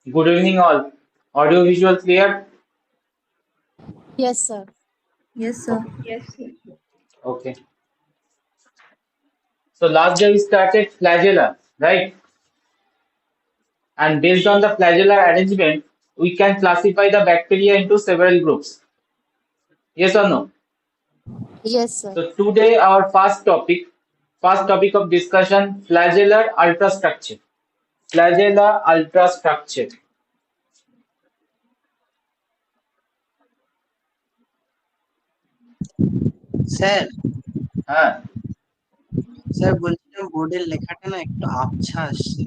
Good evening, all. Audio visual clear? Yes, sir. Yes, sir. Okay. Okay. So last day we started flagella, right? And based on the flagellar arrangement, we can classify the bacteria into several groups. Yes or no? Yes, sir. So today our first topic of discussion, flagellar ultrastructure. Flagellar ultrastructure. Sir হ্যাঁ sir বলছিলাম বোর্ডের লেখাটা না একটু আবছা আসছে।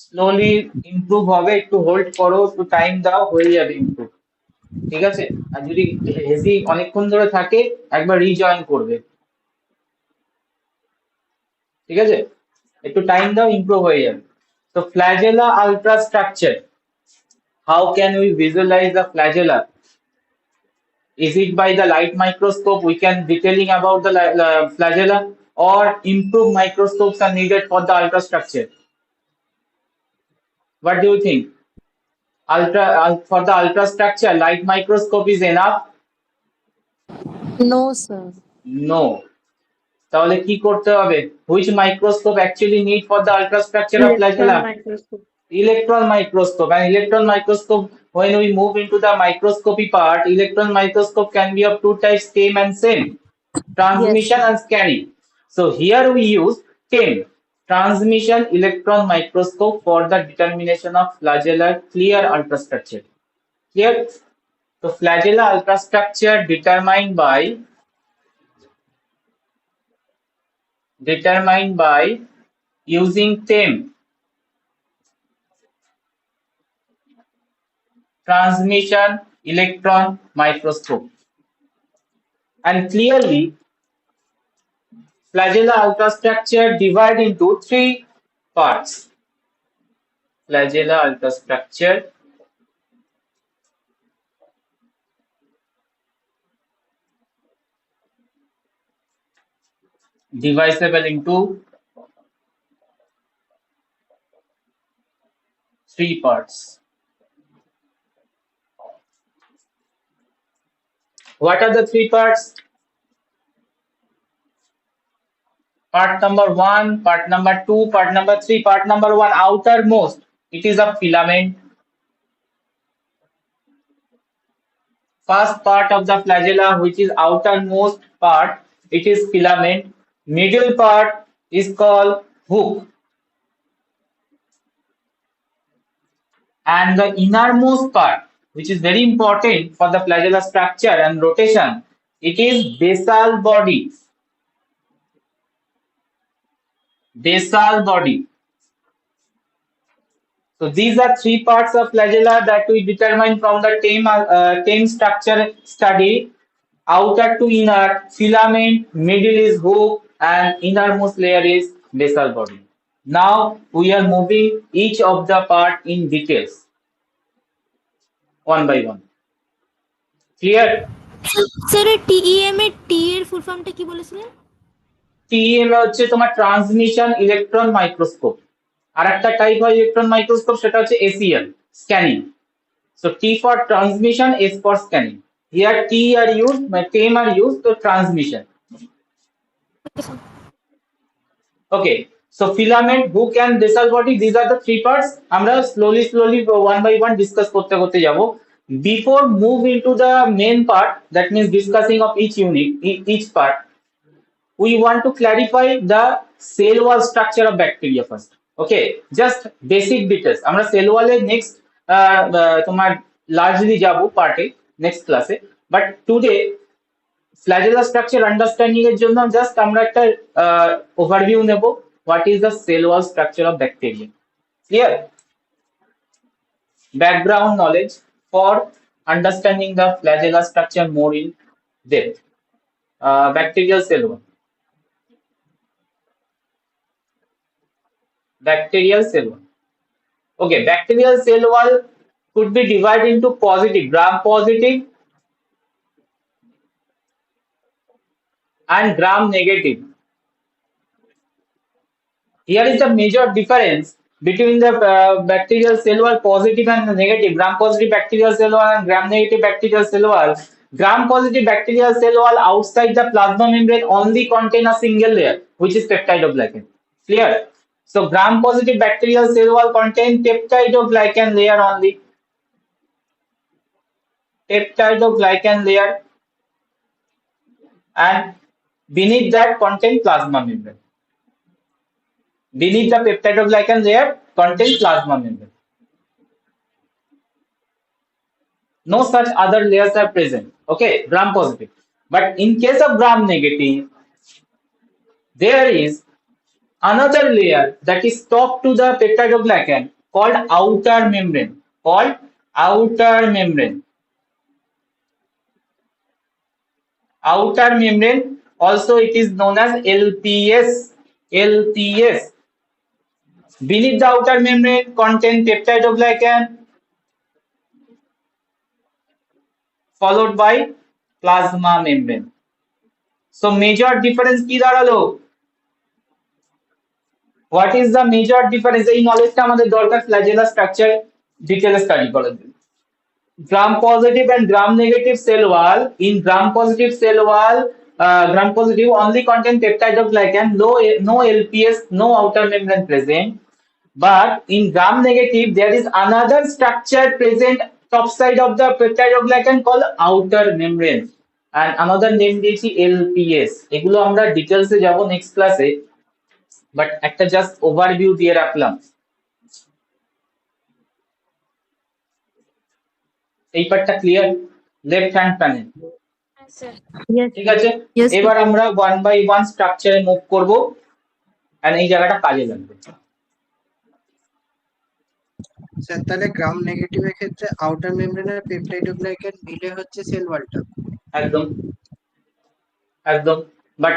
Slowly improve হবে, একটু হোল্ড করো, একটু টাইম দাও, হয়ে যাবে ইমপ্রুভ। ঠিক আছে, আর যদি হেভি অনেকক্ষণ ধরে থাকে একবার রিজয়েন করবে। ঠিক আছে, একটু টাইম দাও, ইমপ্রুভ হয়ে যাবে। তো flagella ultrastructure, how can we visualize the flagella? Is it by the light microscope we can detailing about the flagella, or improved microscopes are needed for the ultrastructure? What do you think? For the ultrastructure, light microscope is enough? No, sir. No. তাহলে কি করতে হবে? Which microscope actually need for the ultrastructure of flagella? Electron microscope. Electron microscope. And electron microscope, when we move into the microscopy part, electron microscope can be of two types, TEM and SEM, Yes, transmission sir. and scanning. So here we use TEM, transmission electron microscope, for the determination of flagellar clear ultrastructure. Clear? So flagellar ultrastructure determined by using TEM, transmission electron microscope. And clearly, flagellar ultrastructure divide into three parts. Flagellar ultrastructure divisible into three parts. What are the three parts? Part number one, part number two, part number three. Part number one, outermost, it is a filament. First part of the flagella, which is outermost part, it is filament. Middle part is called hook, and the innermost part, which is very important for the flagellar structure and rotation, it is basal body. Basal body. So these are three parts of flagella that we determine from the TEM structure study. Outer to inner, filament, middle is hook, and innermost layer is basal body. Now we are moving each of the part in details, one by one. Clear? Sir TEM এর T এর ফুল ফর্মটা কি বলেছিলেন? TEM হচ্ছে তোমার transmission electron microscope. আর একটা type হয় electron microscope, সেটা হচ্ছে ACL, scanning. So T for transmission, S for scanning. Here T are used, TEM are used to transmission. Okay. So filament, hook and basal body, these are the three parts. আমরা slowly one by one discuss করতে করতে যাব. Before move into the main part, that means discussing of each unit, each part, we want to clarify the cell wall structure of bacteria first. Okay, just basic details. আমরা cell wall এর next তোমার largely যাবো পার্টে, next ক্লাসে, but today flagellar structure understanding এর জন্য just আমরা একটা overview নেব, what is the cell wall structure of bacteria. Clear? Background knowledge for understanding the flagellar structure more in depth. Bacterial cell wall. Bacterial cell wall. Okay, bacterial cell wall could be divided into positive, gram positive and gram negative. Here is the major difference between the bacterial cell wall positive and negative, gram positive bacterial cell wall and gram negative bacterial cell wall. Gram positive bacterial cell wall outside the plasma membrane only contain a single layer, which is peptidoglycan. Clear? So gram positive bacterial cell wall contain peptidoglycan layer only. Peptidoglycan layer, and beneath that contain plasma membrane. Beneath the peptidoglycan layer contain plasma membrane. No such other layers are present. Okay, gram positive. But in case of gram negative, there is another layer that is stuck to the peptidoglycan called outer membrane. Called outer membrane. Outer membrane, also it is known as LPS. LPS. Beneath the outer membrane contain peptidoglycan followed by plasma membrane. So major difference কি দাঁড়ালো? What is the major difference? এই নলেজটা আমাদের দরকার flagella structure ডিটেইলে study করার জন্য। Gram positive and gram negative cell wall. In gram positive cell wall, gram positive only contain peptidoglycan, no LPS, no outer membrane present. But in gram negative, there is another structure present top side of the peptidoglycan called outer membrane. And another name দিয়েছি LPS. এগুলো আমরা ডিটেইলসে যাব next ক্লাসে, but একটা just overview দিয়ে রাখলাম। এই পার্টটা clear? Left hand panel, Yes. ঠিক আছে? Yes, এবার আমরা ওয়ান বাই ওয়ান স্ট্রাকচারে মুভ করব, এন্ড এই জায়গাটা কাজে লাগবে। স্যার তাহলে গ্রাম নেগেটিভের ক্ষেত্রে আউটার মেমব্রেনের পেপটাইডোগ্লাইকান মিলে হচ্ছে সেল ওয়ালটা। একদম একদম, বাট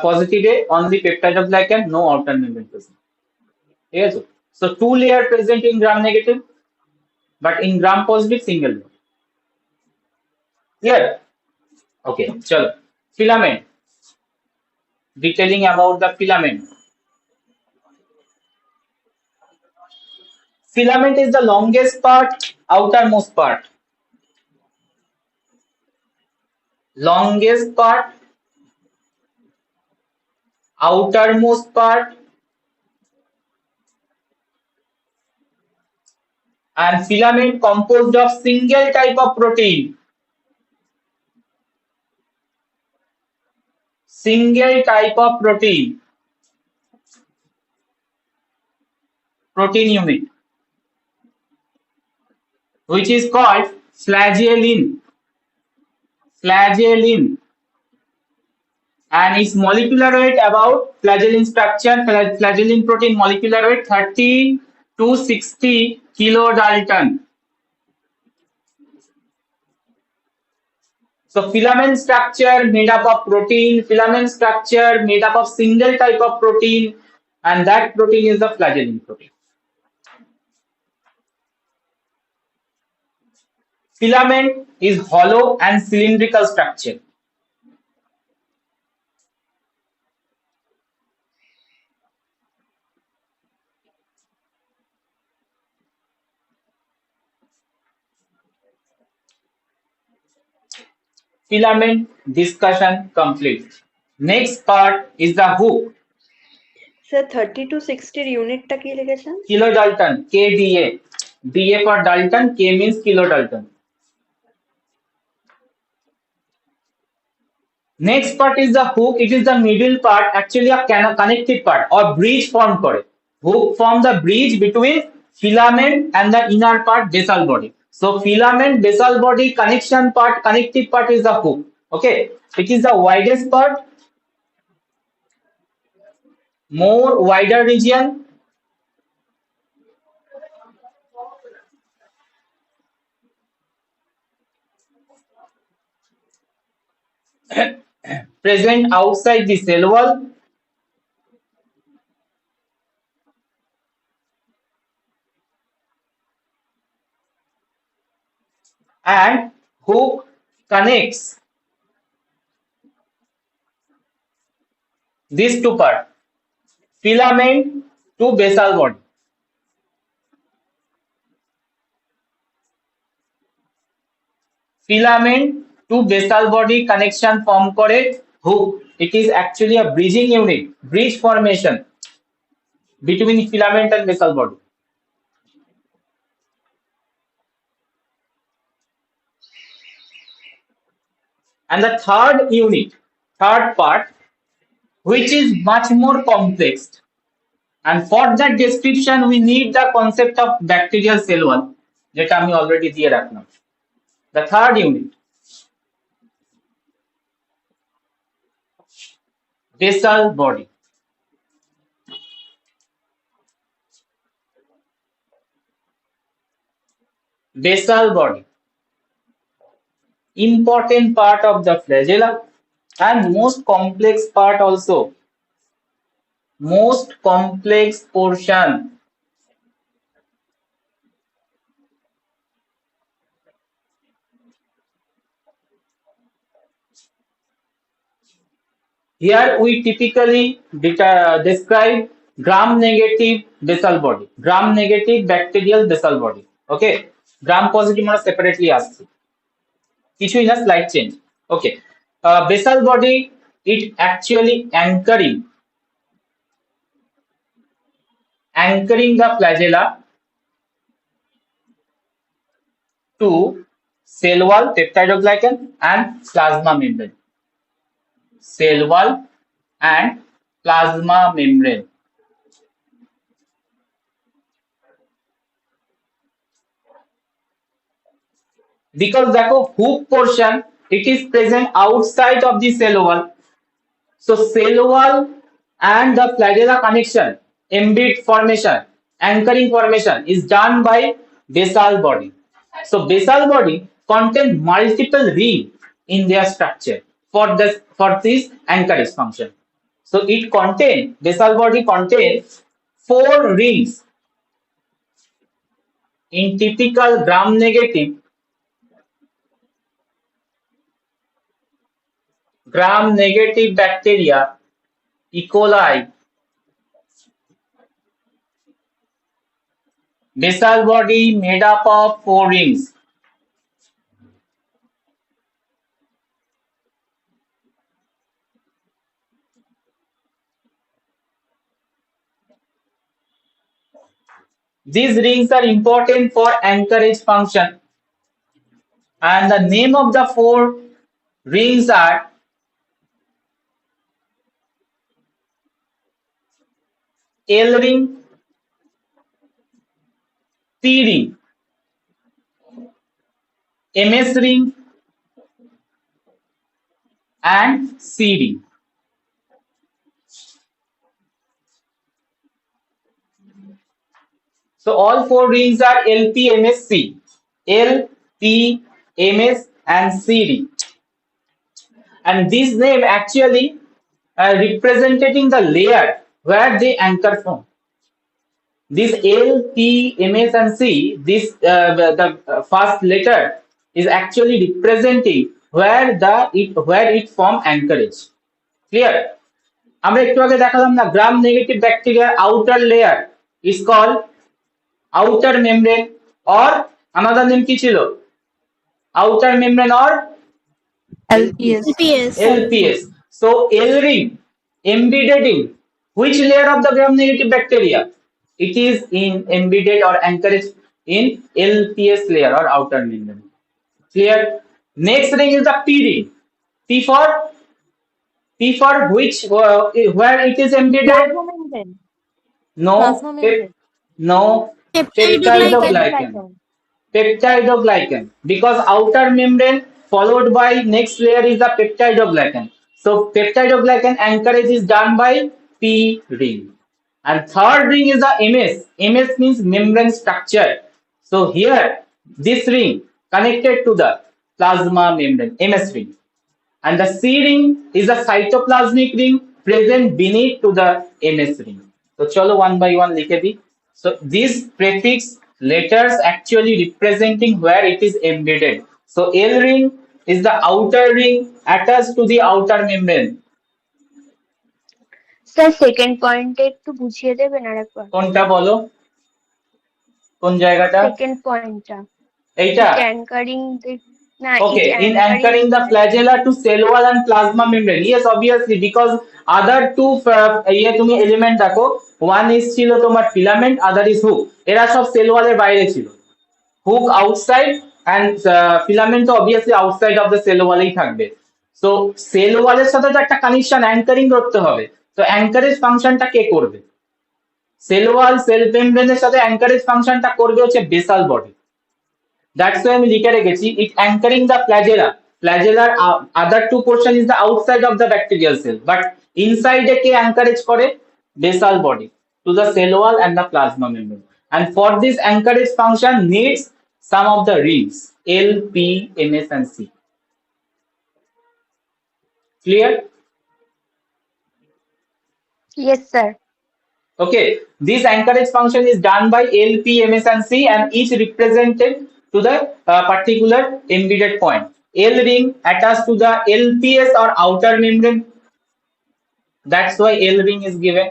পজিটিভে only peptidoglycan, no outer membrane present, ঠিক আছে? So two layer present in gram negative, but in gram positive single layer. Clear? Okay, চলো filament, detailing about the filament. Filament is the longest part, outermost part. Longest part, outermost part, and filament composed of single type of protein. Single type of protein. Protein unit, which is called flagellin. Flagellin. And its molecular weight about flagellin structure, flagellin protein molecular weight 30 to 60 kilodalton. So filament structure made up of protein, filament structure made up of single type of protein, and that protein is the flagellin protein. Filament is hollow and cylindrical structure. Filament discussion complete. Next part is the hook. Sir 30 to 60 এর ইউনিটটা কি লিখেছেন? Kilodalton, KDA. DA for Dalton, K means kilodalton. Next part is the hook. It is the middle part, actually a connective part or bridge form করে. Hook form the bridge between filament and the inner part, basal body. So filament, basal body connection part, connective part is the hook. Okay, it is the widest part, more wider region, present outside the cell wall, and hook connects these two parts, filament to basal body. filament to basal body connection form করে hook. It is actually a bridging unit, bridge formation between filament and basal body. And the third unit, third part, which is much more complex, and for that description we need the concept of bacterial cell wall, যেটা আমি already দিয়ে রাখলাম. The third unit, basal body. Basal body, important part of the flagella and most complex part also, most complex portion. Here we typically describe gram-negative basal body, gram-negative bacterial basal body. Okay, gram-positive আমরা separately আসছি, কিছুই না, slight change. Okay, basal body, it actually anchoring the flagella to cell wall, peptidoglycan and plasma membrane. Cell wall and plasma membrane. Because the hook portion, it is present outside of the cell wall. So cell wall and the flagella connection, embed formation, anchoring formation is done by basal body. So basal body contain multiple rings in their structure for this anchorage function. So basal body contains 4 rings. In typical gram-negative bacteria, E. coli, basal body made up of 4 rings. These rings are important for anchorage function, and the name of the 4 rings are L ring, P ring, MS ring and C ring. So all 4 rings are LP, MS, C. L, P, MS and C ring. And this name actually representing the layer where they anchor from. This L, P, MS and C, this the first letter is actually representing where it form anchorage. Clear? আমরা একটু আগে দেখালাম না, gram negative ব্যাকটেরিয়ার outer layer is called outer membrane, or another name কি ছিল? Outer membrane or LPS. LPS. So L ring embedded in which layer of the gram-negative bacteria? It is embedded or anchored in LPS layer or outer membrane. Clear? Next ring is the P ring. P for which where it is embedded? No. Plasma membrane. No. Peptidoglycan. Peptidoglycan, because outer membrane followed by next layer is the peptidoglycan. So peptidoglycan anchorage is done by P ring. And third ring is the MS. MS means membrane structure. So here this ring connected to the plasma membrane, MS ring. And the C ring is a cytoplasmic ring present beneath to the MS ring. So chalo one by one likhe di. So these prefix letters actually representing where it is embedded. So L ring is the outer ring attached to the outer membrane. Sir second পয়েন্টে একটু বুঝিয়ে দেবেন আরেকবার? কোনটা বলো, কোন জায়গাটা? Second পয়েন্টটা এইটা anchoring Nah, Okay, it's in anchoring the flagella to cell wall and plasma membrane. Yes, obviously, because other two ইয়ে তুমি এলিমেন্ট দেখো, one is ছিল তোমার filament, other is hook. এরা সব সেল ওয়ালের বাইরে ছিল। Hook outside and filament তো obviously outside of the cell wall-এই থাকবে। So cell wall-এর সাথে তো একটা কানেকশন অ্যাঙ্কারিং করতে হবে। তো অ্যাঙ্কারেজ ফাংশনটা কে করবে? সেল ওয়াল সেল মেমব্রেনের সাথে অ্যাঙ্কারেজ ফাংশনটা করবে হচ্ছে বেসাল বডি। That's why আমি লিখে রেখেছি it anchoring the flagella. Flagellar other two portion is the outside of the bacterial cell, but inside K anchorage করে basal body to the cell wall and the plasma membrane. And for this anchorage function needs some of the rings L, P, MS, and C. Clear? Yes, sir. Okay, this anchorage function is done by L, P, MS, and C, and each represented to the particular embedded point. L ring attached to the LPS or outer membrane. That's why L ring is given.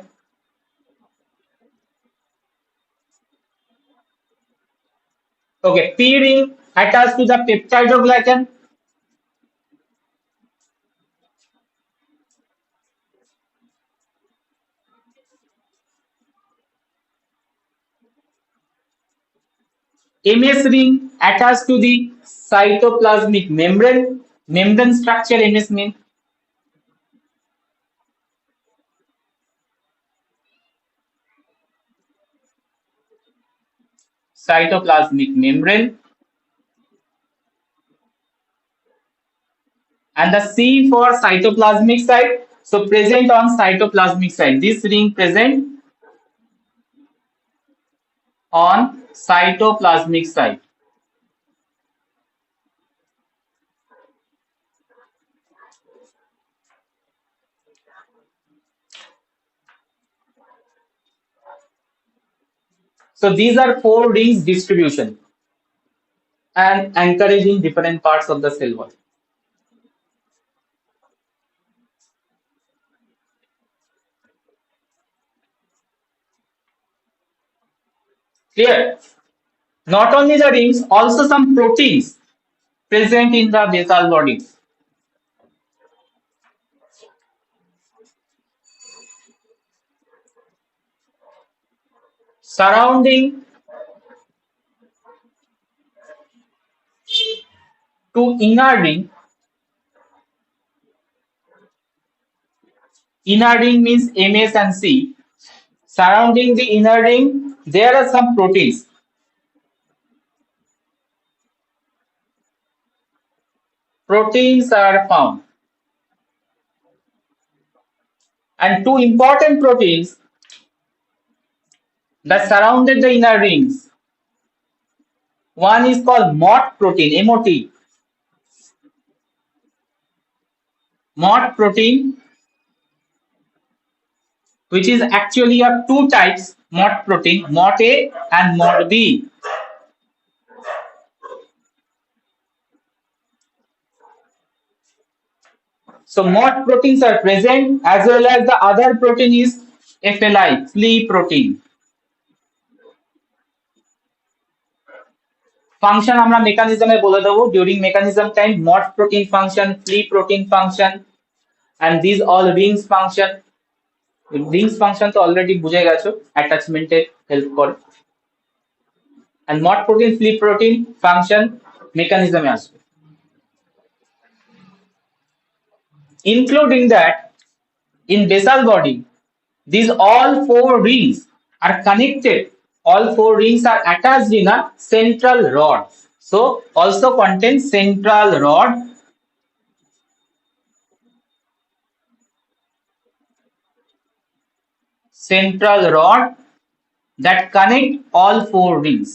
Okay, P ring attached to the peptidoglycan. MS ring attached to the cytoplasmic membrane. Membrane structure MS mean. Cytoplasmic membrane. And the C for cytoplasmic site. So present on cytoplasmic site. This ring present on cytoplasmic site. So these are four rings distribution and anchorage in different parts of the cell wall. Clear? Not only the rings, also some proteins present in the basal body. Surrounding to inner ring. Inner ring means MS and C. Surrounding the inner ring, there are some proteins. Proteins are found. And two important proteins that surrounded the inner rings. One is called MOT protein, MOT. MOT protein, which is actually of two types MOT protein, MOT A and MOT B. So MOT proteins are present as well as the other protein is FLI, flea protein. Function আমরা মেকানিজমে বলে দেবো during mechanism time MOT protein function, flea protein function, and these all rings function. Rings function তো already বুঝে গেছো, attachment এ help করে, and MOT protein, flea protein function mechanism এ আসবে. Including that, in basal body, these all four rings are connected. All four rings are attached in a central rod. So also contains central rod. Central rod that connect all four rings.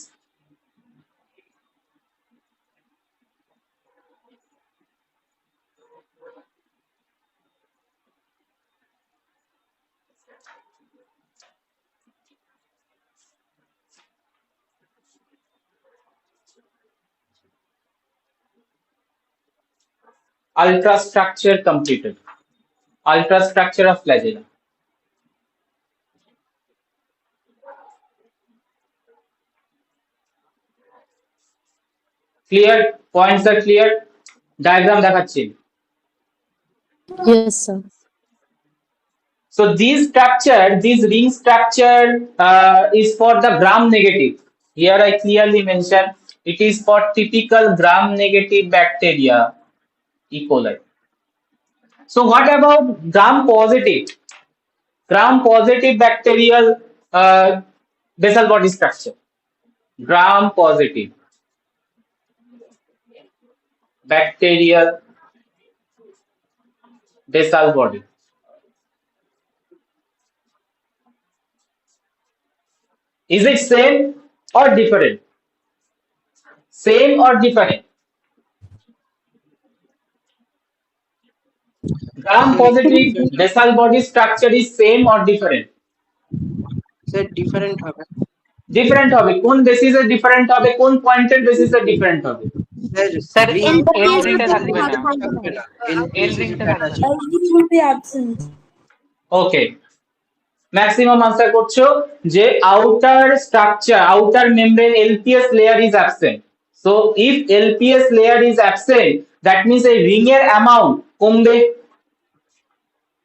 Ultrastructure completed. Ultrastructure of flagella. Clear? Points are clear? Diagram দেখাচ্ছি। Yes, sir. So this structure, this ring structure is for the gram negative. Here I clearly mention it is for typical gram negative bacteria, E. coli. So what about gram positive? Gram positive bacterial basal body structure. Gram positive bacterial basal body. Is it same or different? Same or different? Gram Sir, positive different হবে। basal body structure is same or different? Sir different হবে। Different হবে কোন বেসিসে different হবে কোন পয়েন্টের বেসিসে different হবে স্যার স্যার রিং এল LPS রিংটা will be থাকবে না, থাকবে না, এল এলপিএস এর রিংটা সাথে থাকবে attach না। হবে। LP will be absent. Okay maximum answer করছো যে outer structure outer membrane LPS layer is absent so if LPS layer is absent that means এই রিং এর অ্যামাউন্ট কমবে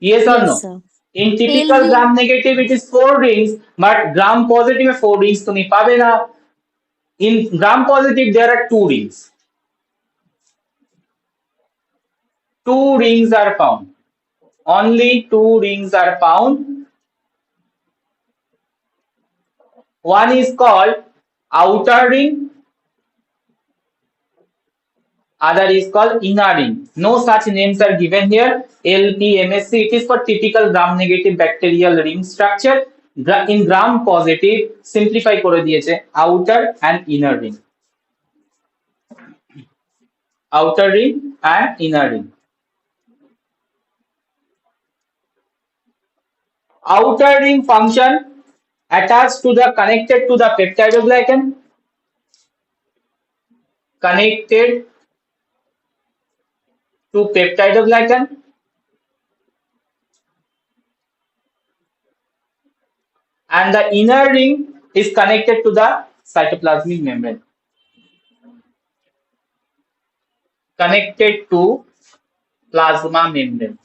yes or Yes, no sir. in typical ring gram negative it is 4 rings but gram positive 4 rings তুমি পাবে না in gram positive there are 2 rings 2 rings are found only 2 rings are found one is called outer ring other is called inner ring no such names are given here lpmsc it is for typical gram negative bacterial ring structure in gram positive simplify করে দিয়েছে outer and inner ring outer ring and inner ring outer ring function attached to the connected to the peptidoglycan connected to peptidoglycan and the inner ring is connected to the cytoplasmic membrane connected to plasma membrane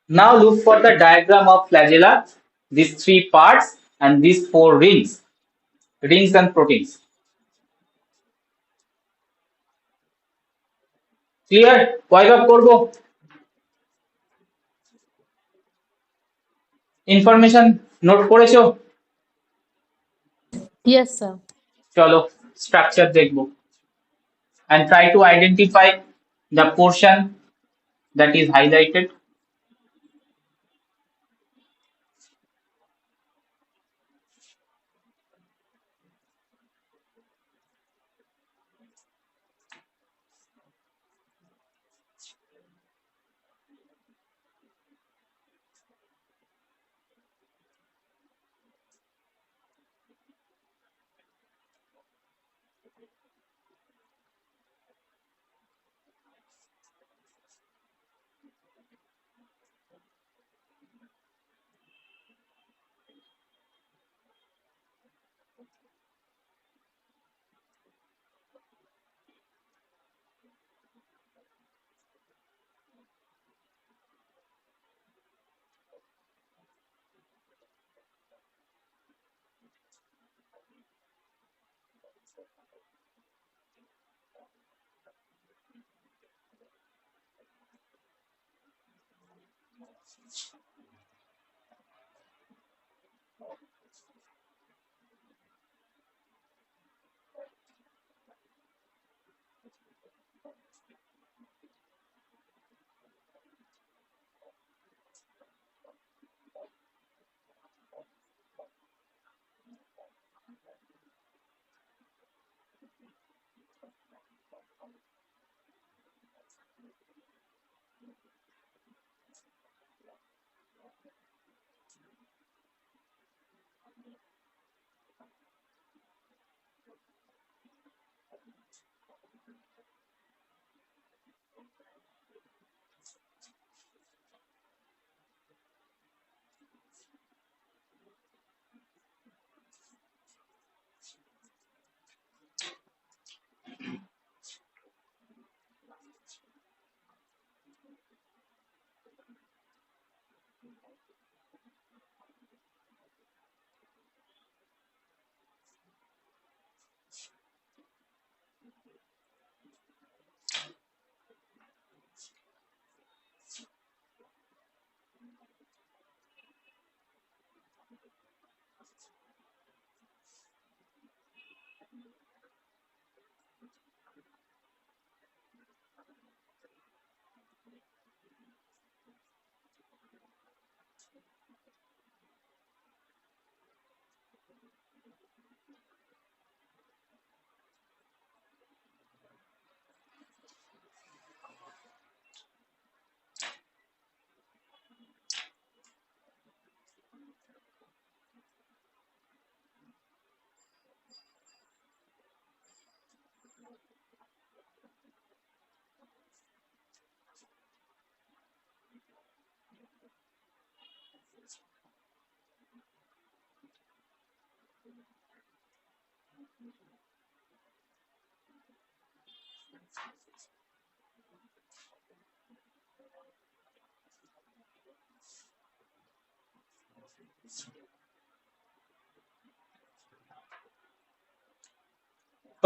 now look for the diagram of flagella these three parts and these four rings and proteins clear কয় ভাগ করব information note করেছো Yes, sir. চলো structure দেখবো and try to identify the portion that is highlighted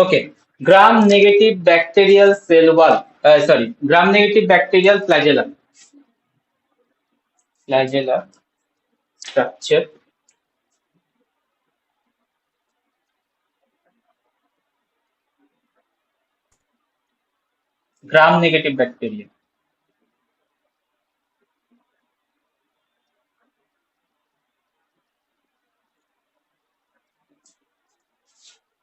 Okay, gram-negative bacterial cell wall. Sorry, gram-negative bacterial flagella. Flagella structure. Gram-negative bacteria.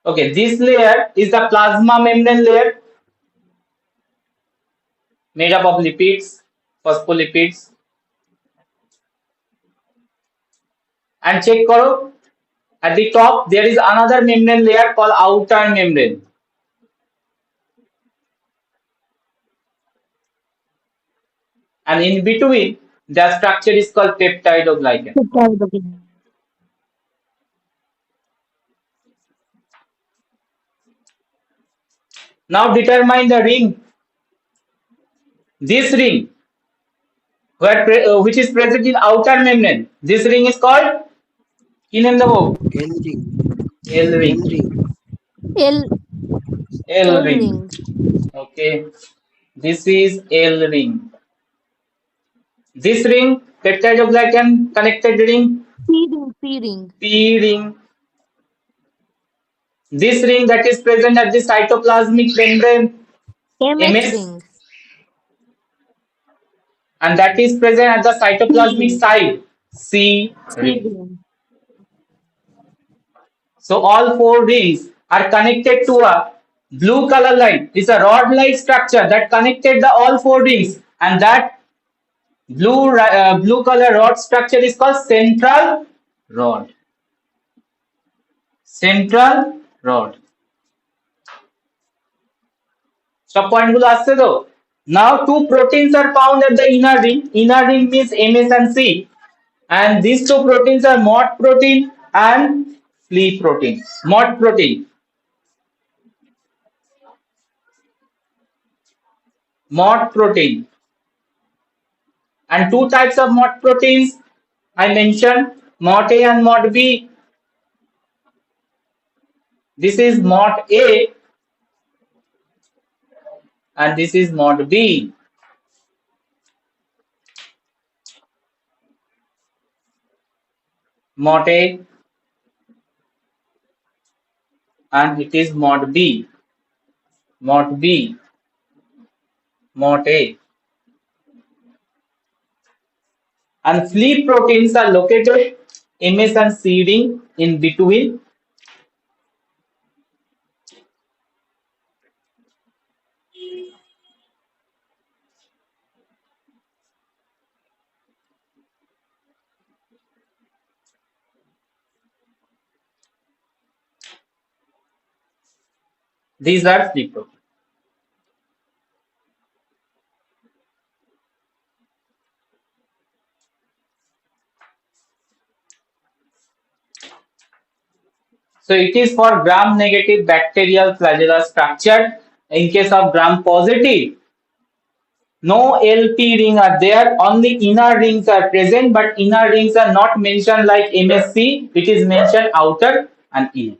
Okay, this layer is the plasma membrane layer made up of lipids, phospholipids, and check karo. At the top, there is another membrane layer called outer membrane. And in between, the structure is called peptidoglycan. Now determine the ring. This ring, which is present in outer membrane. This ring is called কি name দেবো? L ring. L ring. L ring. L L L ring. ring. Okay. This is L ring. This ring, peptidoglycan connected ring, P ring. P ring. P ring. This ring that is present at the cytoplasmic membrane, MS MS, ring. and that is present at the cytoplasmic ring. side, C C ring. ring. So all four rings are connected to a blue color line. It's a rod-like structure that connected the all four rings, and that blue color rod structure is called central rod. Central rod. সব point গুলো আসছে তো? Now two proteins are found at the inner ring. Inner ring means MS and C. And these two proteins are MOT protein and flea protein. MOT protein. MOT protein. And two types of MOT proteins I mentioned, MOT A and MOT B. This is MOT A and this is MOT B. MOT A and it is MOT B. MOT B. MOT A. And flea proteins are located MS and C ring in between. These are flea proteins. So it is for gram-negative bacterial flagellar structure. In case of gram-positive, no LP ring are there, only inner rings are present, but inner rings are not mentioned like MSC, it is mentioned outer and inner.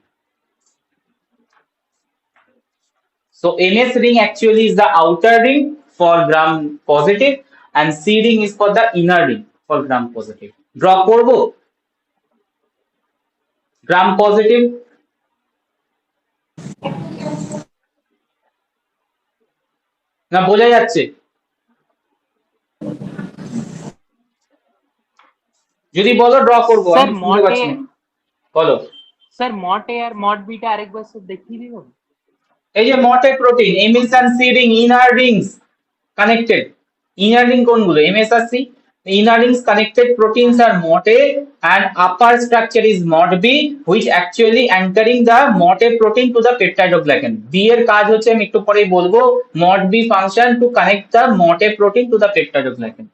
So MS ring actually is the outer ring for gram-positive and C ring is for the inner ring for gram-positive. Draw করবো gram-positive. না বোঝা যাচ্ছে? যদি বলো draw করবো, sir আমি বুঝতে পারছি না। বলো। স্যার মট এ আর মট বিটা আরেকবার স্যার দেখিয়ে দিবেন? এই যে মটে protein MS and C ring inner rings connected. Inner ring কোনগুলো? MS আর C. The inner rings connected proteins are MOT A and upper structure is MOT B, which actually anchoring the MOT A protein to the peptidoglycan. B এর কাজ হচ্ছে আমি একটু পরেই বলবো MOT B function to connect the MOT A protein to the peptidoglycan.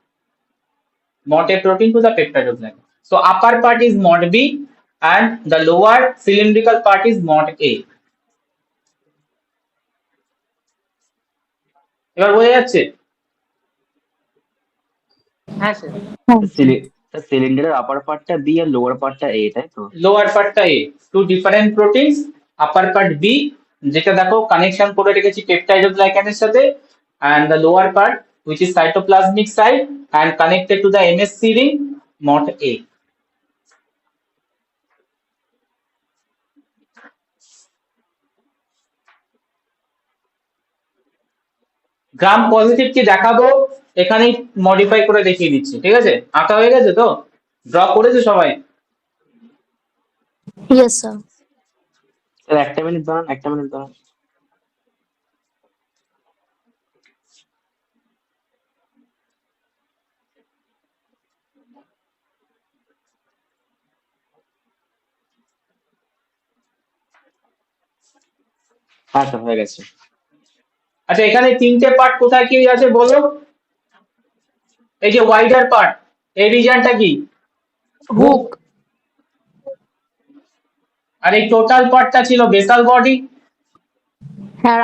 MOT A protein to the peptidoglycan. So upper part is MOT B and the lower cylindrical part is MOT A. এবার বোঝা যাচ্ছে? হ্যাঁ sir. সিলিন্ডারের আপার পার্টটা B আর lower পার্টটা এ, তাই তো? Lower পার্টটা A, two different proteins, upper part B, যেটা দেখো কানেকশন করে রেখেছি পেপটাইডোগ্লাইকানের সাথে, and the lower part which is cytoplasmic side and connected to the MSC ring, mot A. Gram positive কি দেখাবো, এখানেই মডিফাই করে দেখিয়ে দিচ্ছি, ঠিক আছে? আঁকা হয়ে গেছে তো? ড্র করেছে সবাই? Yes, sir. স্যার একটা মিনিট দাঁড়ান, একটা মিনিট দাঁড়ান। হ্যাঁ স্যার, হয়ে গেছে। আচ্ছা, এখানে তিনটে পার্ট কোথায় কি আছে বলো? এই যে ওয়াইডার পার্ট, এই রিজনটা কি? হুক। Hook. আর এই টোটাল পার্টটা ছিল basal body, Her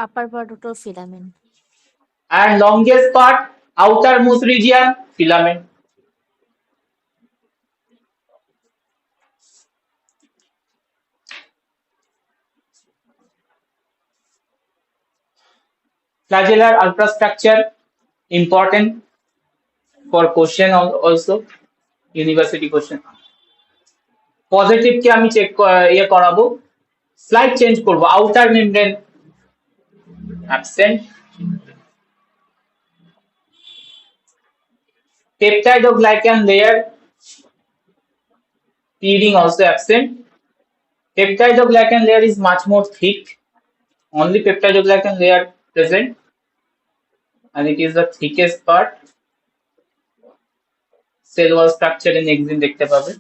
upper part of filament. and longest part outermost region filament. Flagellar ultrastructure important for question also, university question. Positive কে আমি চেক ইয়ে করাবো, স্লাইড চেঞ্জ করব, outer membrane absent, peptidoglycan layer P ring also absent. Peptidoglycan layer is much more thick, only peptidoglycan layer present, and it is the thickest part. Cell wall structure in exin দেখতে পাবে।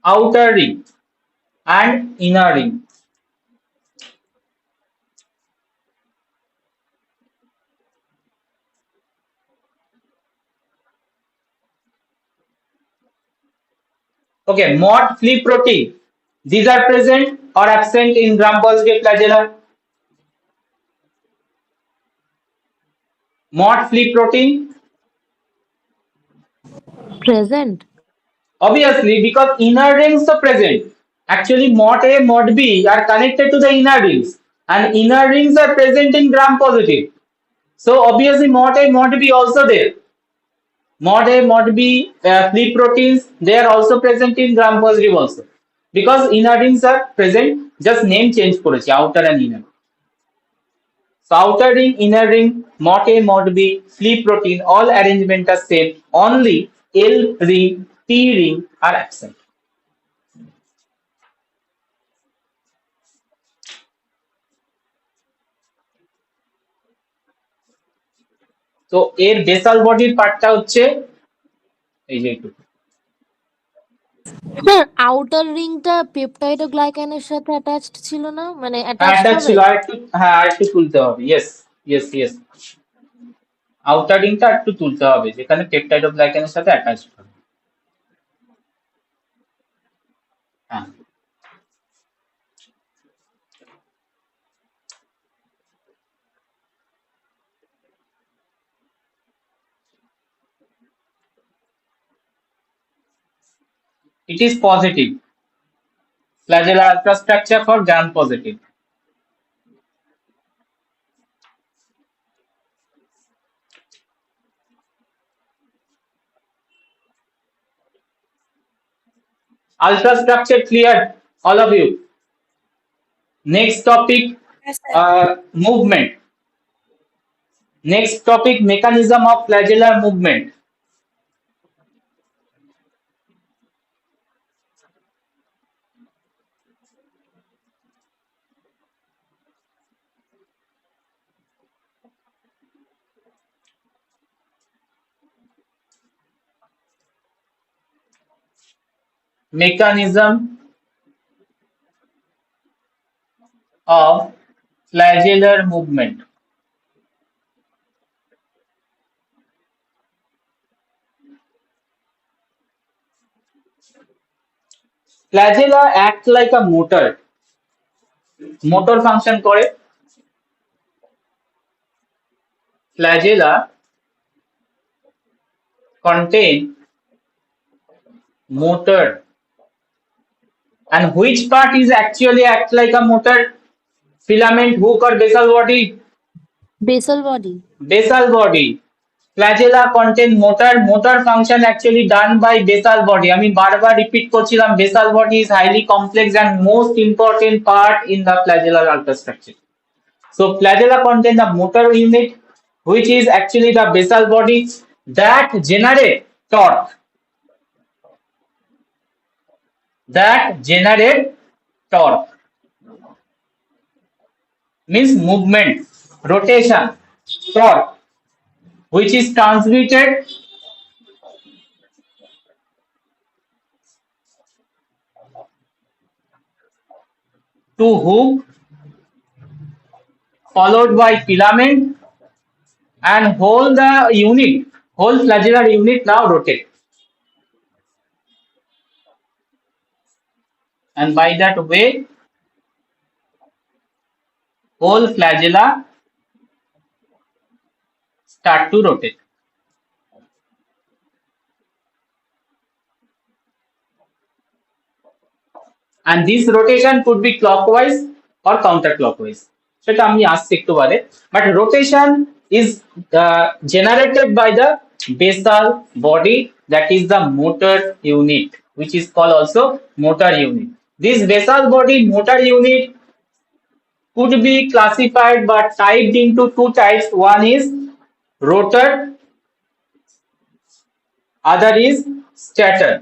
Outer ring and inner ring. Okay, mott flea protein. These are present or absent in gram-positive flagella. Mott flea protein, Present. obviously, because inner rings are present. Actually, mott A, mott B are connected to the inner rings, and inner rings are present in gram-positive. So obviously, mott A, mott B also there. Mod A, Mod B, flea proteins, they are also present in gram positive also. Because inner rings are present, just name change করেছি, outer and inner. So outer ring, inner ring, Mod A, Mod B, flea protein, all arrangement are same. Only L ring, T ring are absent. তো এর basal বডির পার্টটা হচ্ছে এই যে একটু sir outer রিংটা পেপটাইডোগ্লাইকানের সাথে অ্যাটাচড ছিল না, মানে অ্যাটাচড অ্যাটাচ হবে? ছিল, আর একটু, হ্যাঁ আর একটু তুলতে হবে, ইয়েস ইয়েস ইয়েস, আউটার রিংটা একটু তুলতে হবে যেখানে পেপটাইডোগ্লাইকানের সাথে অ্যাটাচ হবে। হ্যাঁ, it is positive. Flagellar ultrastructure for gram positive. Ultrastructure clear, all of you. Next topic, Yes, sir. movement. Next topic, mechanism of flagellar movement. Mechanism of flagellar movement. Flagella act like a motor. Motor function করে। Flagella contain motor. And which part is actually act like a motor? Filament, hook or basal body? Basal body. Basal body. Flagella contain motor. Motor function actually done by basal body. আমি বারবার repeat করছিলাম, basal body is highly complex and most important part in the flagellar ultrastructure. So flagella contain the motor unit, which is actually the basal body that generate torque. That generate torque means movement, rotation, torque, which is transmitted to hook followed by filament and whole flagellar unit now rotate. And by that way, whole flagella start to rotate. And this rotation could be clockwise or counterclockwise. সেটা আমি আসছি একটু বাদে, but rotation is generated by the basal body, that is the motor unit, which is called also motor unit. This basal body motor unit could be classified but typed into two types. One is rotor, other is stator.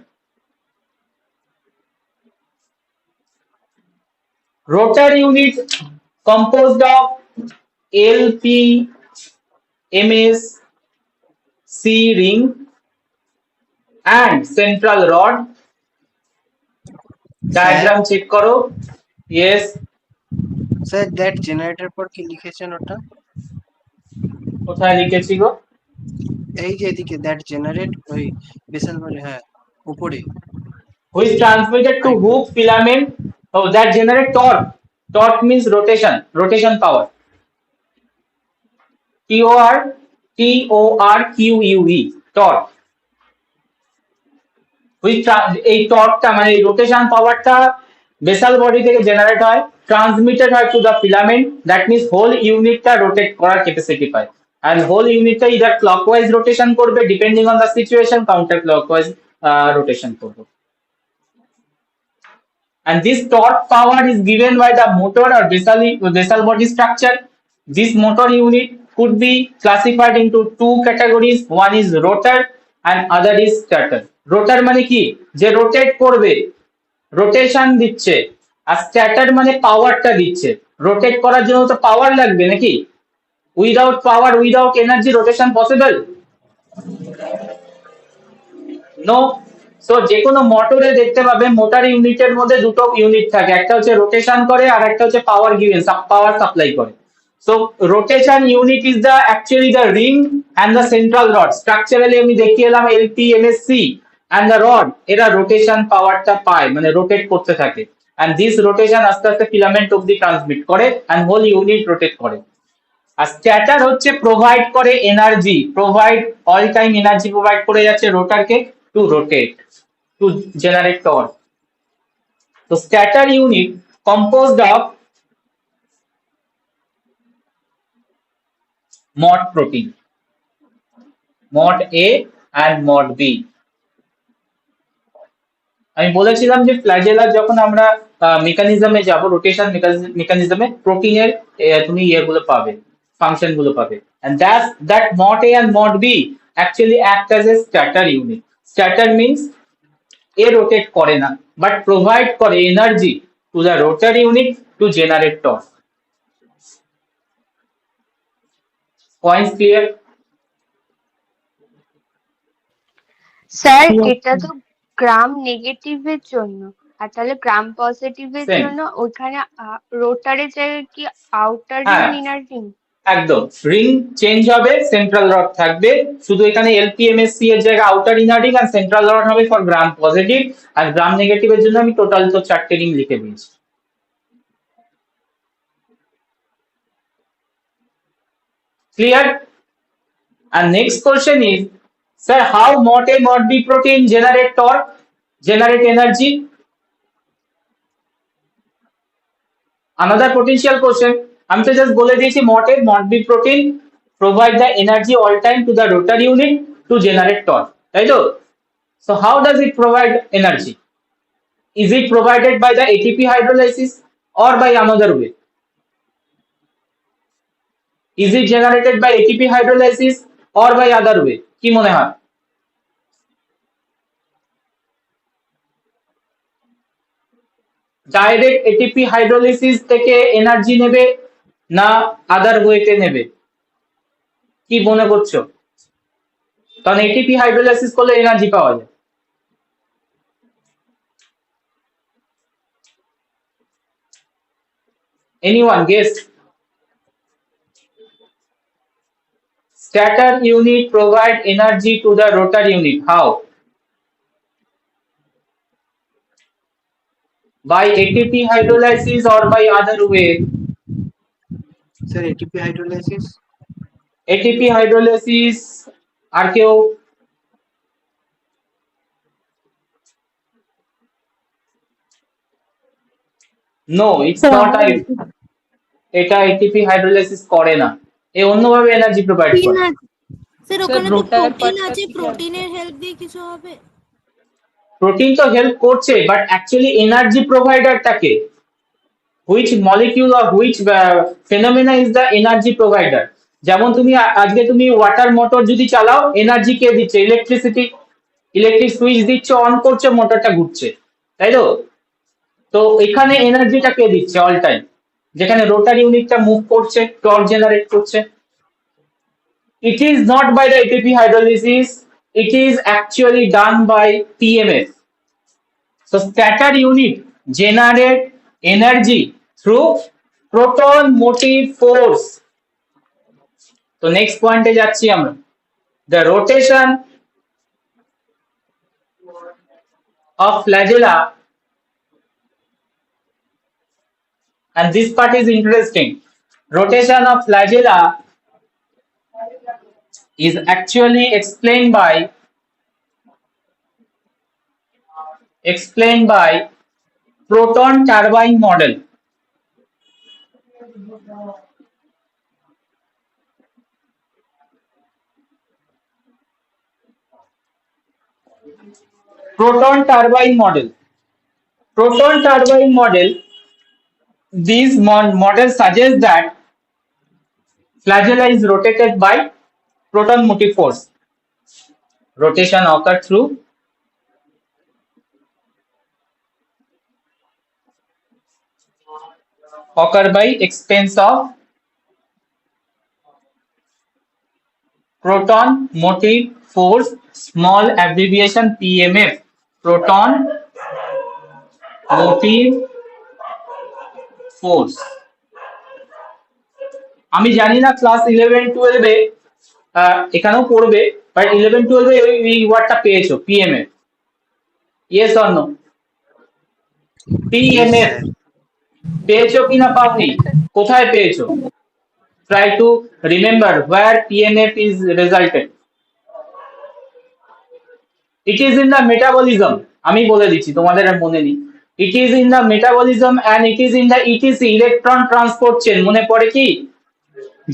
Rotor unit composed of LP, MS, C ring and central rod. Diagram check karo. Yes. Sir that generator পর কি লিখেছেন ওটা? কোথায় লিখেছি গো? এই যে এদিকে that generate ওই বেসাল বলে, হ্যাঁ উপরে। Which transmitted to hook filament. Oh, that generate torque. Torque means rotation power. TORQUE, torque. এই টর্কটা মানে এই রোটেশন পাওয়ারটা বেসাল বডি থেকে জেনারেট হয়, ট্রান্সমিটেড হয় to the filament, that means whole ইউনিটটা রোটেট করার ক্যাপাসিটি পায়। and whole unitটা either clockwise rotation করবে depending on the situation, counter clockwise rotation করবে। And this torque power is given by the motor or basal body structure. This motor unit could be classified into two categories. One is rotor and other is stator. Rotor মানে কি, যে rotate করবে, rotation দিচ্ছে, আর stator মানে পাওয়ারটা দিচ্ছে। Rotate করার জন্য তো পাওয়ার লাগবে নাকি? Without power, without energy rotation possible? No. So যে কোনো মোটরে দেখতে পাবে মোটর ইউনিটের মধ্যে দুটো ইউনিট থাকে, একটা হচ্ছে রোটেশন করে আর একটা হচ্ছে পাওয়ার গিভেন, পাওয়ার সাপ্লাই করে। So rotation unit is the actually the ring and the central rod. Structurally আমি দেখিয়ে এলাম LP, MSC and the rod, এরা রোটেশন পাওয়ারটা পায়, মানে রোটেট করতে থাকে। এন্ড দিস রোটেশন আস্তে আস্তে ফিলামেন্ট অবধি ট্রান্সমিট করে এন্ড হোল ইউনিট রোটেট করে। আর স্ট্যাটার হচ্ছে প্রোভাইড করে energy, all time energy provide করে যাচ্ছে রোটারকে to rotate, to generate torque. So stator unit composed of mod protein, mod A and mod B. আমি বলেছিলাম যে ফ্ল্যাজেলার যখন আমরা মেকানিজমে যাব, রোটেশন মেকানিজমে প্রোটিনের তুমি ইয়েগুলো পাবে, ফাংশন গুলো পাবে, and that mod A and mod B actually act as a stator unit. Stator means A rotate করে না but provide করে energy to the rotor unit to generate torque. Points clear? Sir এটা তো গ্রাম নেগেটিভের জন্য, আর তাহলে গ্রাম পজিটিভের Same. জন্য ওইখানে রোটারের জায়গায় কি আউটার হ্যাঁ। Ring inner ring? একদম, রিং চেঞ্জ হবে, সেন্ট্রাল রড থাকবে, শুধু এখানে এলপিএমএসসি এর জায়গায় আউটার ইনার রিং আর সেন্ট্রাল রড হবে ফর গ্রাম পজিটিভ, আর গ্রাম নেগেটিভের জন্য আমি টোটাল তো 4টে রিং লিখে দিয়েছি। Clear? And next question is, sir, how mod A mod B protein generate torque, generate energy? Another potential question, আমি তো জাস্ট বলে দিয়েছি mod A mod B protein provide the energy all time to the rotor unit to generate torque, তাই তো? So how does it provide energy? Is it provided by the ATP hydrolysis or by another way? Is it generated by ATP hydrolysis or by other way? কি মনে হয়? Direct ATP hydrolysis থেকে energy নেবে না আদার ওয়েতে নেবে, কি মনে করছো? কারণ এটিপি হাইড্রোলাইসিস করলে এনার্জি পাওয়া যায়। Anyone guess? Stator unit provide energy to the rotor unit. How? By ATP hydrolysis or by other way? Sir, ATP hydrolysis. ATP hydrolysis আর কেউ? No, it's not. এটা ATP হাইড্রোলাইসিস করে না, এ অন্যভাবে energy provide করে। Sir ওখানে তো protein আছে, প্রোটিনের হেল্প দিয়ে কিছু হবে? প্রোটিন তো হেল্প করছে, বাট অ্যাকচুয়ালি এনার্জি প্রোভাইডারটাকে, which molecule or which phenomena is the energy provider? যেমন তুমি আজকে তুমি ওয়াটার মোটর যদি চালাও, এনার্জি কে দিচ্ছে? ইলেকট্রিসিটি, ইলেকট্রিক সুইচ দিচ্ছে, অন করছে, মোটরটা ঘুরছে, তাই তো? তো এখানে এনার্জিটা কে দিচ্ছে অল টাইম? যেখানে রোটার ইউনিটটা মুভ করছে, টর্ক জেনারেট করছে। It is not by the ATP hydrolysis, it is actually done by PMF. So stator unit generate energy through proton motive force. So next point এ যাচ্ছি আমরা, the rotation of flagella, and this part is interesting. Rotation of flagella is actually explained by proton turbine model. Proton turbine model. Proton turbine model. These model suggests that flagella is rotated by proton motive force. Rotation occur through by expense of proton motive force, small abbreviation PMF, proton motive force. আমি জানি না class 11-12 এ এখানেও পড়বে, but 11-12 এ এই ওয়ার্ডটা পেয়েছো, PMF. Yes or no? PMF পেয়েছো কিনা পাওনি? কোথায় পেয়েছো? Try to remember where PMF is resulted. It is in the metabolism. আমি বলে দিচ্ছি, তোমাদের আর মনে নেই। It is in the metabolism and it is in the ETC, electron transport chain. মনে পড়ে কি?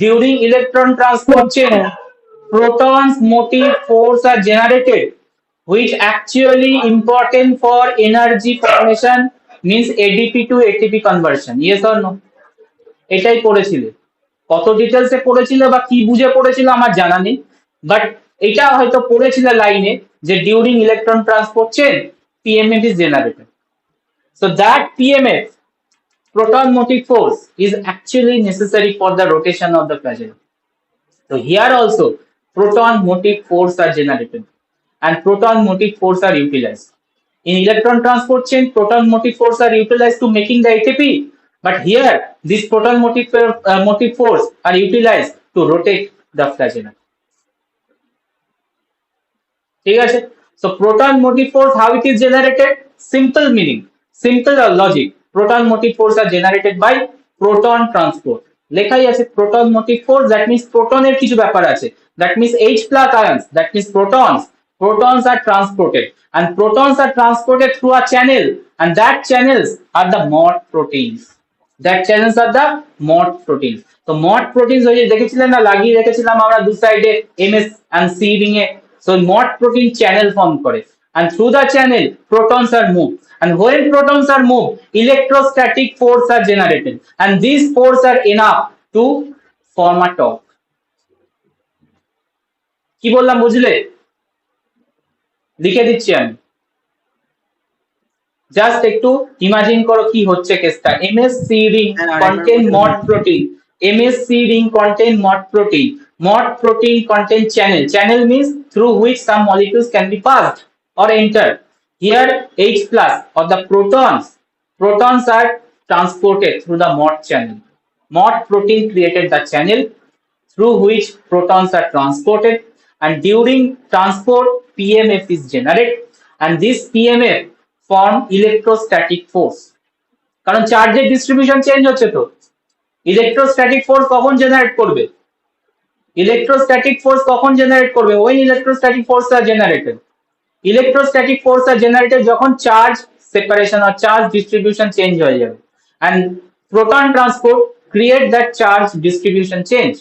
During electron transport chain, protons motive force are generated, which actually important for energy formation, means ADP to ATP conversion. Yes or no? এটাই পড়েছিলে। কত ডিটেলসে পড়েছিল বা কি বুঝে পড়েছিল আমার জানা নেই, বাট এটা হয়তো পড়েছিল লাইনে যে during electron transport chain PMF is generated. So that PMF, proton motive force, is actually necessary for the rotation of the flagella. So here also proton motive force are generated and proton motive force are utilized. In electron transport chain, proton motive force are utilized to making the ATP, but here this proton motive force are utilized to rotate the flagella. ঠিক আছে, so proton motive force, how it is generated? Simple meaning, simple logic. Proton motive force are generated by proton transport. লেখাই আছে proton motive force, that means proton এর কিছু ব্যাপার আছে, that means H plus ions, that means protons are transported and protons are transported through a channel and that channels are the mod proteins. That channels are the mod proteins. তো mod proteins ওই যে দেখেছিলেন না লাগিয়ে রেখেছিলাম আমরা দু সাইডে MS and C ring A, so mod protein channel form করে and through the channel protons are moved and when protons are moved electrostatic force are generated and these force are enough to form a torque. কি বললাম বুঝলে? লিখে দিচ্ছি আমি, just একটু imagine করো কি হচ্ছে কেসটা। MSC ring contain mod protein, MSC ring contain mod protein, mod protein contain channel means through which some molecules can be passed or enter. Here H plus or the protons are transported through the mod channel. Mod protein created the channel through which protons are transported and during transport PMF is generated and this PMF form electrostatic force, কারণ চার্জের distribution change হচ্ছে, তো electrostatic force কখন generate করবে? Electrostatic force কখন generate করবে? when electrostatic force are generated. Electrostatic force are generated যখন charge separation or charge distribution change হয়ে যাবে and proton transport create that charge distribution change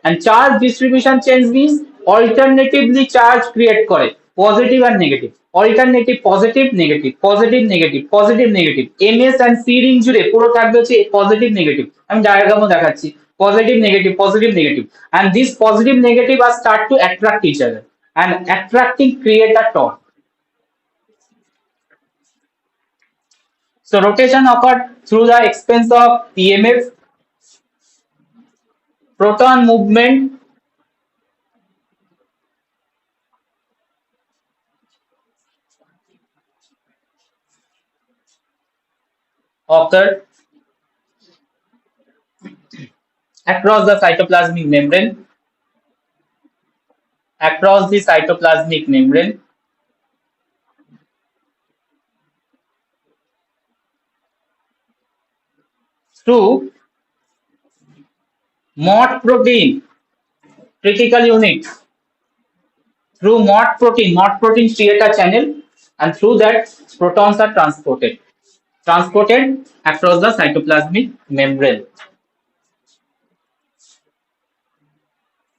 and charge distribution change means alternatively charge create করে positive আর negative, alternative positive negative, positive negative, positive negative, MS and C ring জুড়ে পুরো থাকবে হচ্ছে positive negative. আমি ডায়াগ্রামও দেখাচ্ছি, positive negative and this positive negative are start to attract each other and attracting create a torque. So rotation occurred through the expense of PMF. Proton movement occurred across the cytoplasmic membrane, through mod protein critical unit. Through mod protein create a channel and through that protons are transported across the cytoplasmic membrane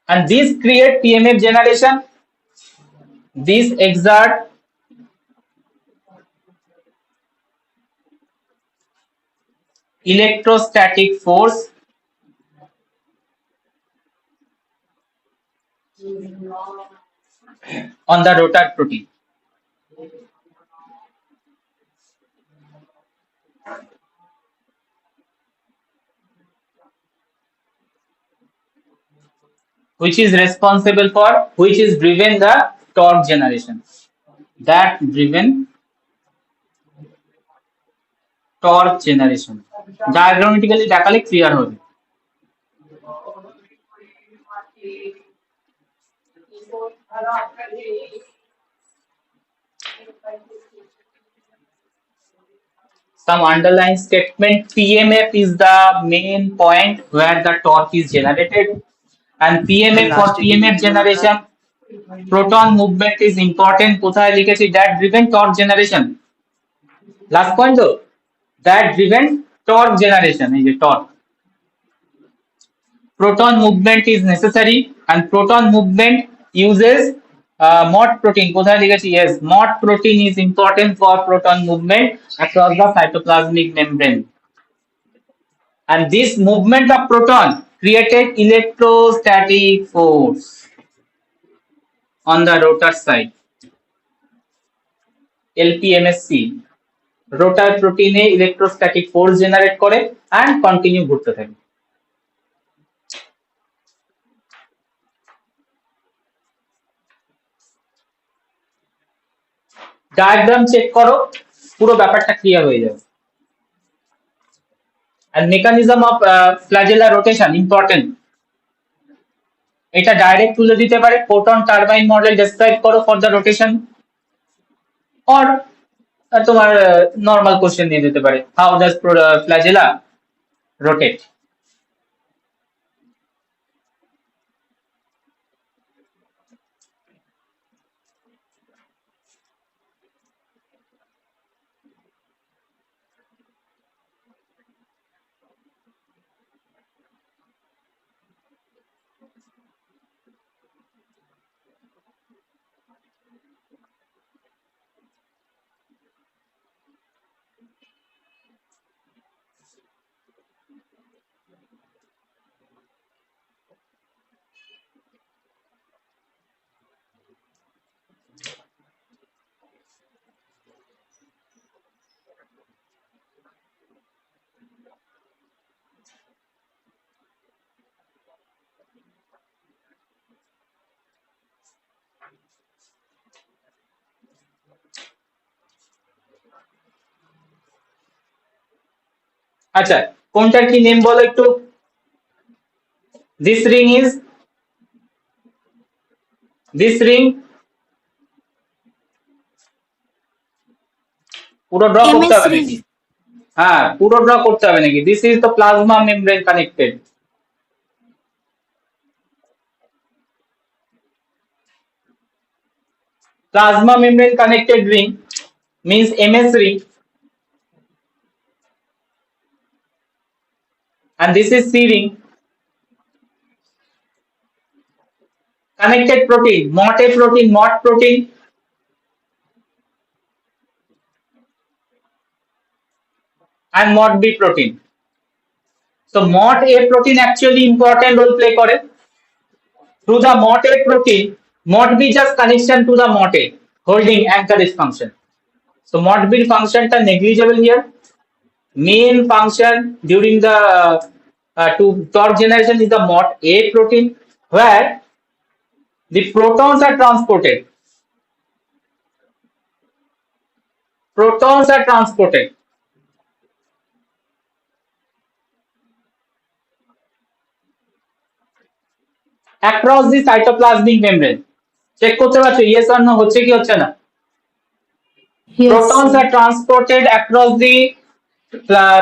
and these create PMF generation. These exert electrostatic force on the rotor protein. Which is responsible for, which is driven the torque generation. That driven torque generation. Diagrammatically দেখালে clear হবে। Some underlying statement, PMF is the main point where the torque is generated and PMF for PMF generation proton movement is important. কোথায় লিখেছি? that driven torque generation, last point though, that driven torque generation, এই যে torque, proton movement is necessary and proton movement uses mod protein, কোথায় লিখেছি? yes, mod protein is important for proton movement across the cytoplasmic membrane and this movement of proton created electrostatic force on the rotor side. LPMSC রোটার প্রোটিনে electrostatic force generate করে and continue ঘুরতে থাকে। Diagram check করো, পুরো ব্যাপারটা clear হয়ে যাবে। and mechanism of flagellar rotation important, এটা ডাইরেক্ট তুলে দিতে পারে প্রোটন টারবাইন মডেল ডেসক্রাইব করো ফর দ্য রোটেশন, অর তোমার নরমাল কোশ্চেন দিয়ে দিতে পারে হাউ ডাজ flagella rotate. আচ্ছা কোনটার কি নেম বলো একটু। this ring is this ring, পুরো ড্র করতে হবে নাকি? হ্যাঁ পুরো ড্র করতে হবে নাকি? this is the plasma membrane connected, plasma membrane connected ring means MS ring, and this is C ring. Connected protein, MOT A protein, MOT protein, and MOT B protein. So MOT A protein actually important role play করে। Through the MOT A protein, MOT B just connection to the MOT A, holding anchorage function. So MOT B function টা negligible here. Main function during the to torque generation is the MOT A protein, where the protons are transported. Protons are transported across the cytoplasmic membrane. Check করতে পারছো yes or no হচ্ছে কি হচ্ছে না? Yes. Protons are transported across the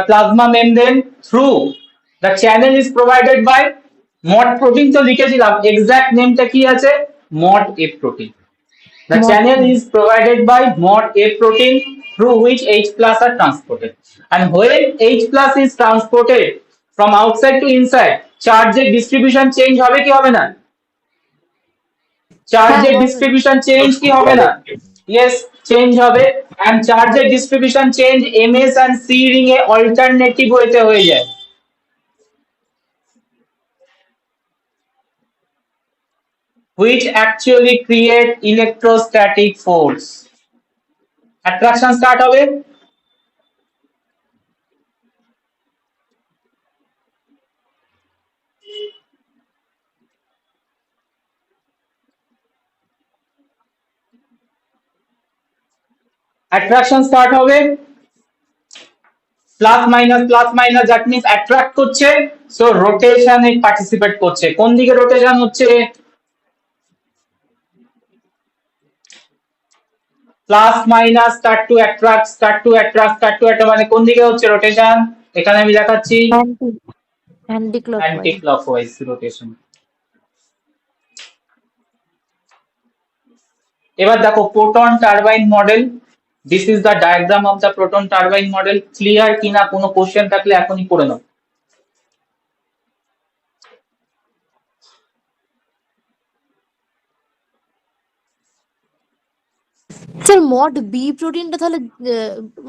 plasma membrane through the channel is provided by MOT protein, তো লিখেছিলাম exact নেমটা কি আছে, MOT A protein. The MOT channel is provided by MOT A protein through which H plus are transported, and when H plus is transported from outside to inside, charge distribution change হবে কি হবে না? Charge distribution change কি হবে না? Yes, change হবে, and charge distribution change MS and C ring A alternative হইতে হয়ে যায়। Which actually create electrostatic force. Attraction start হবে, attraction start হবে, plus minus that means attract করছে, সো রোটেশনে পার্টিসিপেট করছে। কোন দিকে রোটেশন হচ্ছে? Plus minus start two attract মানে কোন দিকে হচ্ছে রোটেশন? এখানে আমি দেখাচ্ছি অ্যান্টি ক্লকওয়াইজ রোটেশন। এবার দেখো proton turbine model, this is the diagram of the proton turbine model. Clear কিনা? কোনো কোশ্চেন থাকলে এখনই করে নাও। স্যার মড বি প্রোটিনটা তাহলে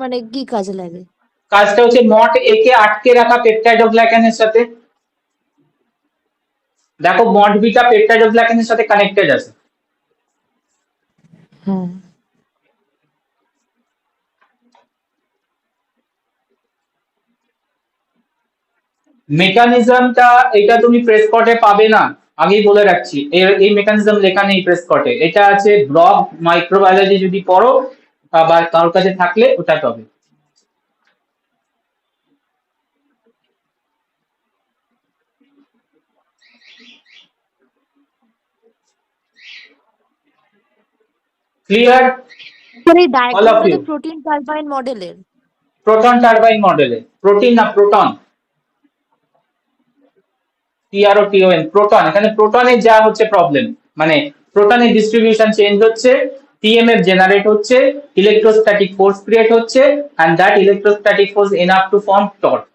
মানে কি কাজে লাগে? কাজটা হচ্ছে মট এ কে আটকে রাখা পেপটাইডোগ্লাইকানের সাথে, দেখো মড বিটা পেপটাইডোগ্লাইকানের সাথে কানেক্টেড আছে। হ্যাঁ মেকানিজমটা এটা তুমি প্রেসকটে পাবে না, আগেই বলে রাখছি। এই মেকানিজম লেখা নেই প্রেসকটে, এটা আছে ব্লক মাইক্রোবায়োলজি যদি পড়ো বা কারোর কাছে থাকলে ওটা পাবে। ক্লিয়ার স্যার এই অল অফ ডায়াগ্রামটা ইউ? তো প্রোটিন টারবাইন মডেলের। প্রোটন টারবাইন মডেলে, প্রোটিন না প্রোটন, PROTON প্রোটন। এখানে প্রোটনের যা হচ্ছে প্রবলেম, মানে প্রোটনের ডিস্ট্রিবিউশন চেঞ্জ হচ্ছে, TMF জেনারেট হচ্ছে, ইলেকট্রোস্ট্যাটিক ফোর্স ক্রিয়েট হচ্ছে, and that electrostatic force enough to form torque.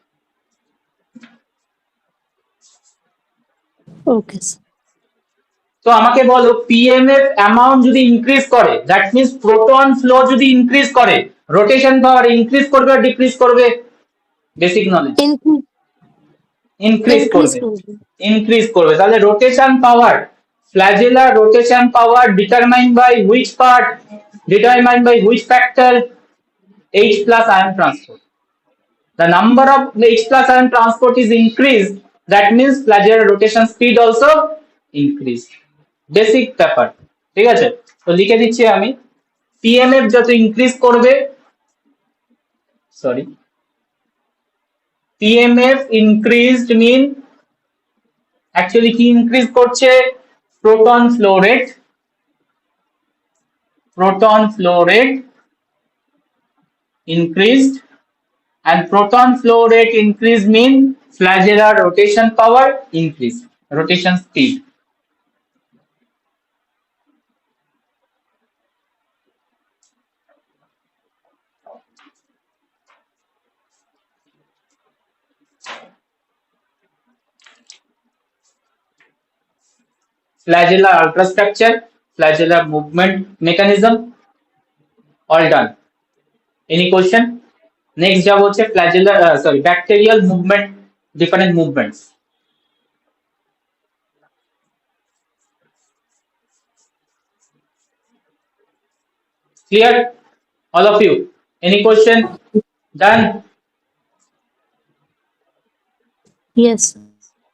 Okay sir. তো আমাকে বলো PMF অ্যামাউন্ট যদি ইনক্রিজ করে, দ্যাট মিন্স প্রোটন ফ্লো যদি ইনক্রিজ করে, রোটেশন পাওয়ার ইনক্রিজ করবে আর ডিক্রিজ করবে? Basic knowledge. ইনক্রিজ ইনক্রিজ করবে, করবে। ইনক্রিজ করবে। তাহলে rotation power, flagellar rotation power determined by which part, determined by which factor? H plus ion transport. The number of H plus ion transport is increased, that means flagellar rotation speed also increase. Basic ব্যাপার, ঠিক আছে? তো লিখে দিচ্ছি আমি, PMF যত increase করবে, sorry, PMF increased mean actually কি ইনক্রিজ করছে? Proton flow rate, proton flow rate increased, and proton flow rate increase mean flagellar rotation power increase, rotation speed. Flagellar ultrastructure, flagellar movement mechanism, all done. Any question? Next job হচ্ছে flagellar sorry bacterial movement, different movements. Clear all of you? Any question? Done? Yes.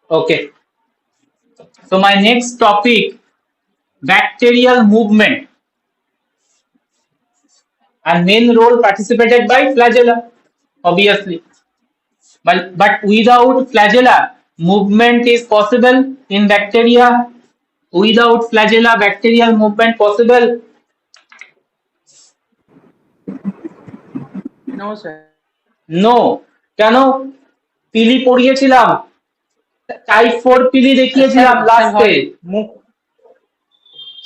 Okay, so my next topic, bacterial movement, and main role participated by flagella, obviously. But without flagella, movement is possible in bacteria. Without flagella, bacterial movement possible? No sir. No. কেন? Pili পড়িয়েছিলাম, type 4 pili দেখিয়েছিলাম লাস্টে।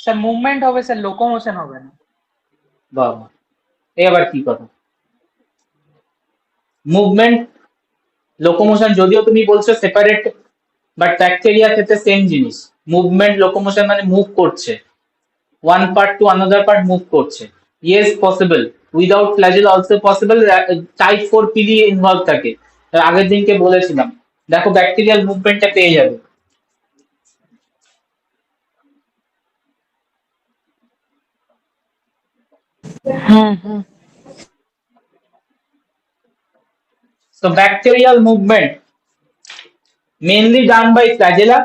Sir movement হবে sir, locomotion হবে না। বাবা, এই আবার কি কথা? মুভমেন্ট লোকোমোশন যদিও তুমি বলছো সেপারেট, বাট ব্যাকটেরিয়া ক্ষেত্রে সেম জিনিস। মুভমেন্ট লোকোমোশন মানে মুভ করছে, one part to another part move করছে। Yes possible, without flagella also possible, type 4 pili involved থাকে। তার আগের দিনকে বলেছিলাম, দেখো ব্যাকটেরিয়াল মুভমেন্টটা পেয়ে যাবে। হ্যাঁ হ্যাঁ। So bacterial movement mainly done by flagella.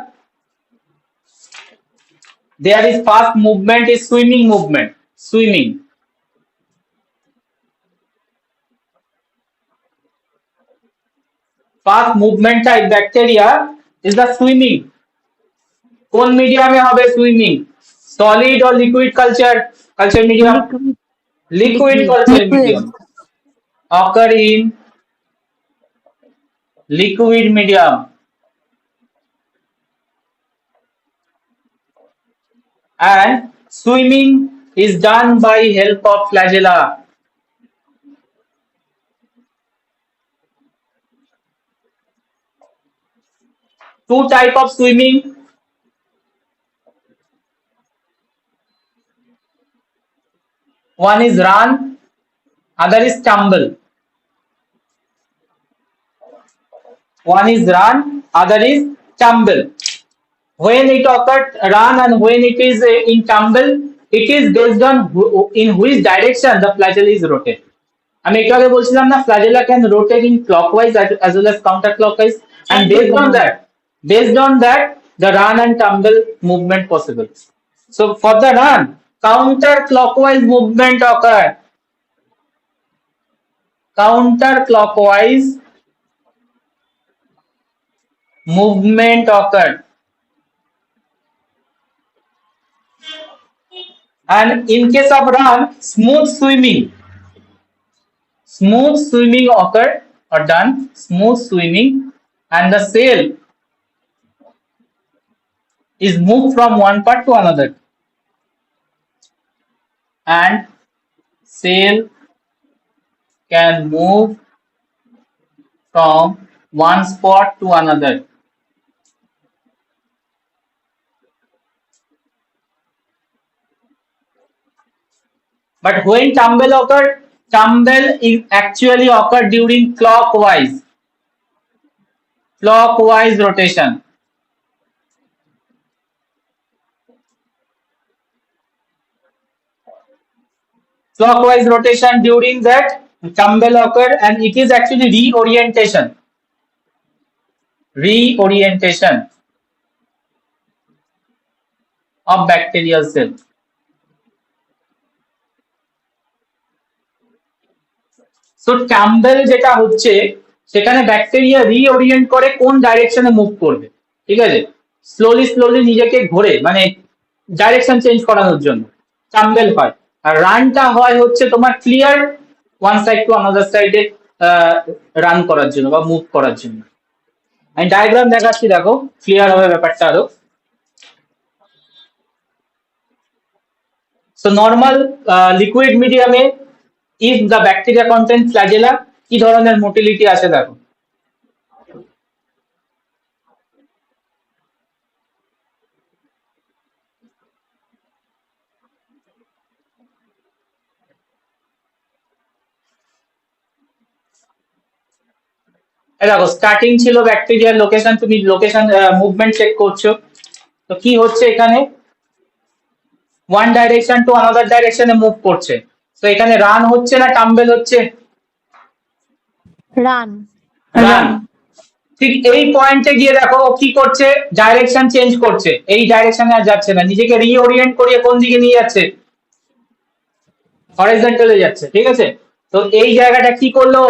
There is fast movement is swimming movement, swimming. Fast movement type bacteria is the swimming. কোন মিডিয়ামে হবে swimming? Solid or liquid culture? Culture medium? Liquid culture medium. Occur in liquid medium. And swimming is done by help of flagella. Two type of swimming. One is run, other is tumble. One is run, other is tumble. when it occurred run and when it is in tumble, it is based on in which direction the flagella is rotated. আমি একটু আগে বলছিলাম না flagella can rotate in clockwise as well as counterclockwise, and based on that the run and tumble movement possible. So for the run, counterclockwise movement occur. Counterclockwise movement occur. And in case of run, smooth swimming occur or done, smooth swimming, and the cell is moved from one part to another, and cell can move from one spot to another. But when tumble occurred, tumble is actually occurred during clockwise rotation. Clockwise rotation during that tumble occurred, and it is actually reorientation of bacterial cell. So tumble যেটা হচ্ছে সেখানে bacteria reorient করে কোন ডাইরেকশনে move করবে, ঠিক আছে, slowly নিজেকে ঘোরে, মানে ডাইরেকশন চেঞ্জ করানোর জন্য টাম্বেল হয়। আর রানটা হয় হচ্ছে তোমার clear one side to another সাইডে রান করার জন্য বা মুভ করার জন্য। আমি ডায়াগ্রাম দেখাচ্ছি, দেখো ক্লিয়ার হবে ব্যাপারটা আরো। So normal liquid medium A if the bacteria contain flagella, কি ধরনের motility আছে দেখো। দেখো স্টার্টিং ছিল ব্যাকটেরিয়ার লোকেশন, তুমি লোকেশন মুভমেন্ট চেক করছো, তো কি হচ্ছে এখানে ওয়ান ডাইরেকশন টু আনাদার ডাইরেকশনে মুভ করছে। তো এখানে রান হচ্ছে না টাম্বেল হচ্ছে? রান। ঠিক এই পয়েন্টে গিয়ে দেখো কি করছে, ডাইরেকশন চেঞ্জ করছে, এই ডাইরেকশনে আর যাচ্ছে না, নিজেকে রিওরিয়েন্ট করিয়ে কোন দিকে নিয়ে যাচ্ছে, হরাইজন্টালে যাচ্ছে, ঠিক আছে। তো এই জায়গাটা কি করলো,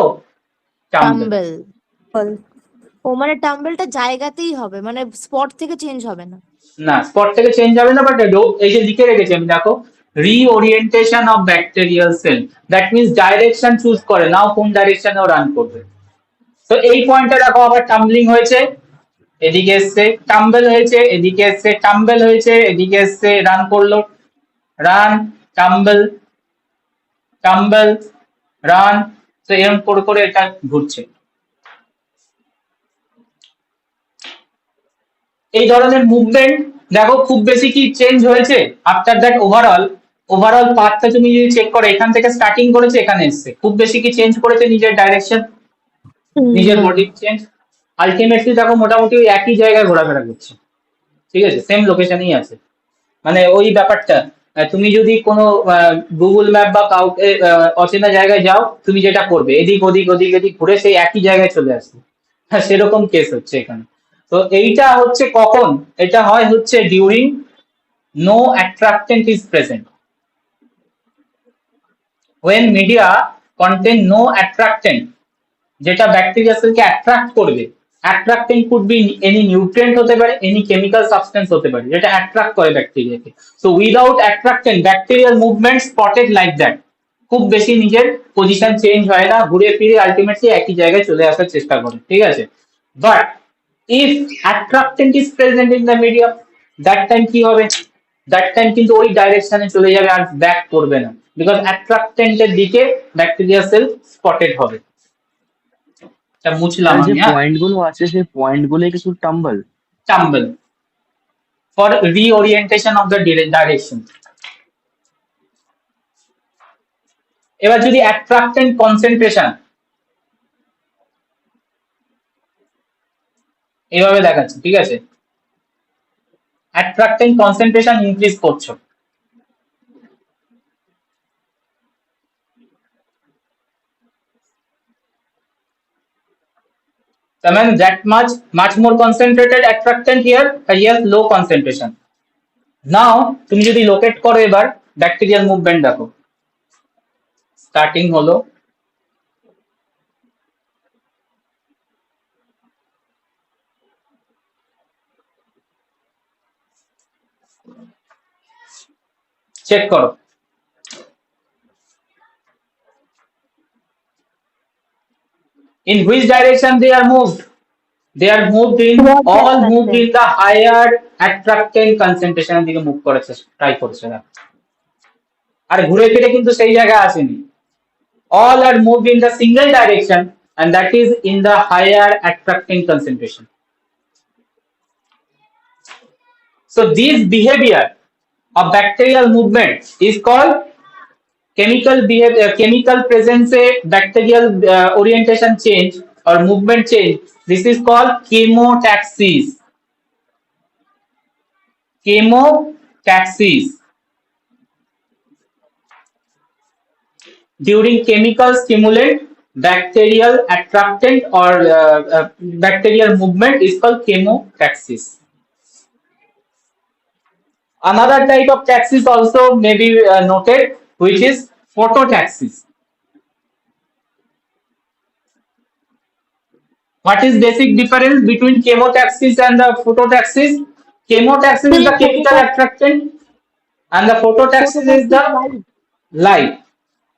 টাম্বেল। ও মানে টাম্বেলটা জায়গাতেই হবে, মানে স্পট থেকে চেঞ্জ হবে না? না, স্পট থেকে চেঞ্জ হবে না, বাট এই যে লিখে রেখেছি আমি দেখো, reorientation of bacterial cell, that means direction choose করে নাও কোন ডাইরেকশনে ও রান করবে। তো এই পয়েন্টে দেখো আবার টাম্বলিং হয়েছে, এদিকে এসছে টাম্বেল হয়েছে, এদিকে এসছে টাম্বেল হয়েছে, এদিকে এসছে রান করলো, রান টাম্বেল রান। তো এরকম করে করে এটা ঘুরছে। এই ধরনের মুভমেন্ট দেখো খুব বেশি কি চেঞ্জ হয়েছে আফটার দ্যাট ওভারঅল পাথটা তুমি যদি চেক করো, এখান থেকে স্টার্টিং করেছে এখানে এসছে, খুব বেশি কি চেঞ্জ করেছে নিজের ডাইরেকশন, নিজের বডি চেঞ্জ? আলটিমেটলি দেখো মোটামুটি ওই একই জায়গায় ঘোরাফেরা করছে, ঠিক আছে, সেম লোকেশনেই আছে। মানে ওই ব্যাপারটা তুমি যদি কোনো গুগল ম্যাপ বা কাউকে অচেনা জায়গায় যাও, তুমি যেটা করবে এদিক ওদিক ঘুরে সেই একই জায়গায় চলে আসবে, হ্যাঁ সেরকম কেস হচ্ছে এখানে। তো এইটা হচ্ছে কখন, এটা হয় হচ্ছে during no attractant is present, when media contain no attractant, যেটা ব্যাকটেরিয়া সেলকে অ্যাট্রাক্ট করবে। Attractant could be any nutrient হতে পারে, এনি কেমিক্যাল সাবস্টেন্স হতে পারে, যেটা অ্যাট্রাক্ট করে ব্যাকটেরিয়াকে। So without attractant bacterial movement spotted like that, খুব বেশি নিজের পজিশন চেঞ্জ হয় না, ঘুরে ফিরে আলটিমেটলি একই জায়গায় চলে আসার চেষ্টা করে, ঠিক আছে। But if attractant is present in the medium, that time কি হবে, দ্যাট টাইম কিন্তু ওই ডাইরেকশনে চলে যাবে, আর ব্যাক করবে না, বিকজ অ্যাট্রাক্টেন্টের দিকে ব্যাকটেরিয়া সেল স্পটেড হবে। মুছলাম যে আমি, পয়েন্ট গুলো আছে সেই পয়েন্ট গুলো কিছু tumble for reorientation of the direction. এবার যদি অ্যাট্রাক্টেন্ট কনসেন্ট্রেশন এইভাবে দেখাচ্ছি, ঠিক আছে, অ্যাট্রাক্টেন্ট কনসেন্ট্রেশন ইনক্রিজ করছো। So man, that much more concentrated attractant here, here low concentration. Now তুমি যদি লোকেট করো এবার ব্যাকটেরিয়াল মুভমেন্ট দেখো, স্টার্টিং হলো চেক করো, in which direction they are moved? They are moved in Towards the all moved attractant. in the higher attractant concentration দিকে move করেছে, try করছে না, আর ঘুরে ফিরে কিন্তু সেই জায়গায় আসেনি। All are moved in the single direction and that is in the higher attracting concentration. So this behavior of bacterial movement is called chemical behavior, chemical presence a bacterial orientation change or movement change. This is called chemotaxis. Chemotaxis. During chemical stimulant, bacterial attractant or bacterial movement is called chemotaxis. Another type of taxis also may be noted, which is phototaxis. What is basic difference between chemotaxis and the phototaxis? Chemotaxis is the chemical attractant and the phototaxis is the light.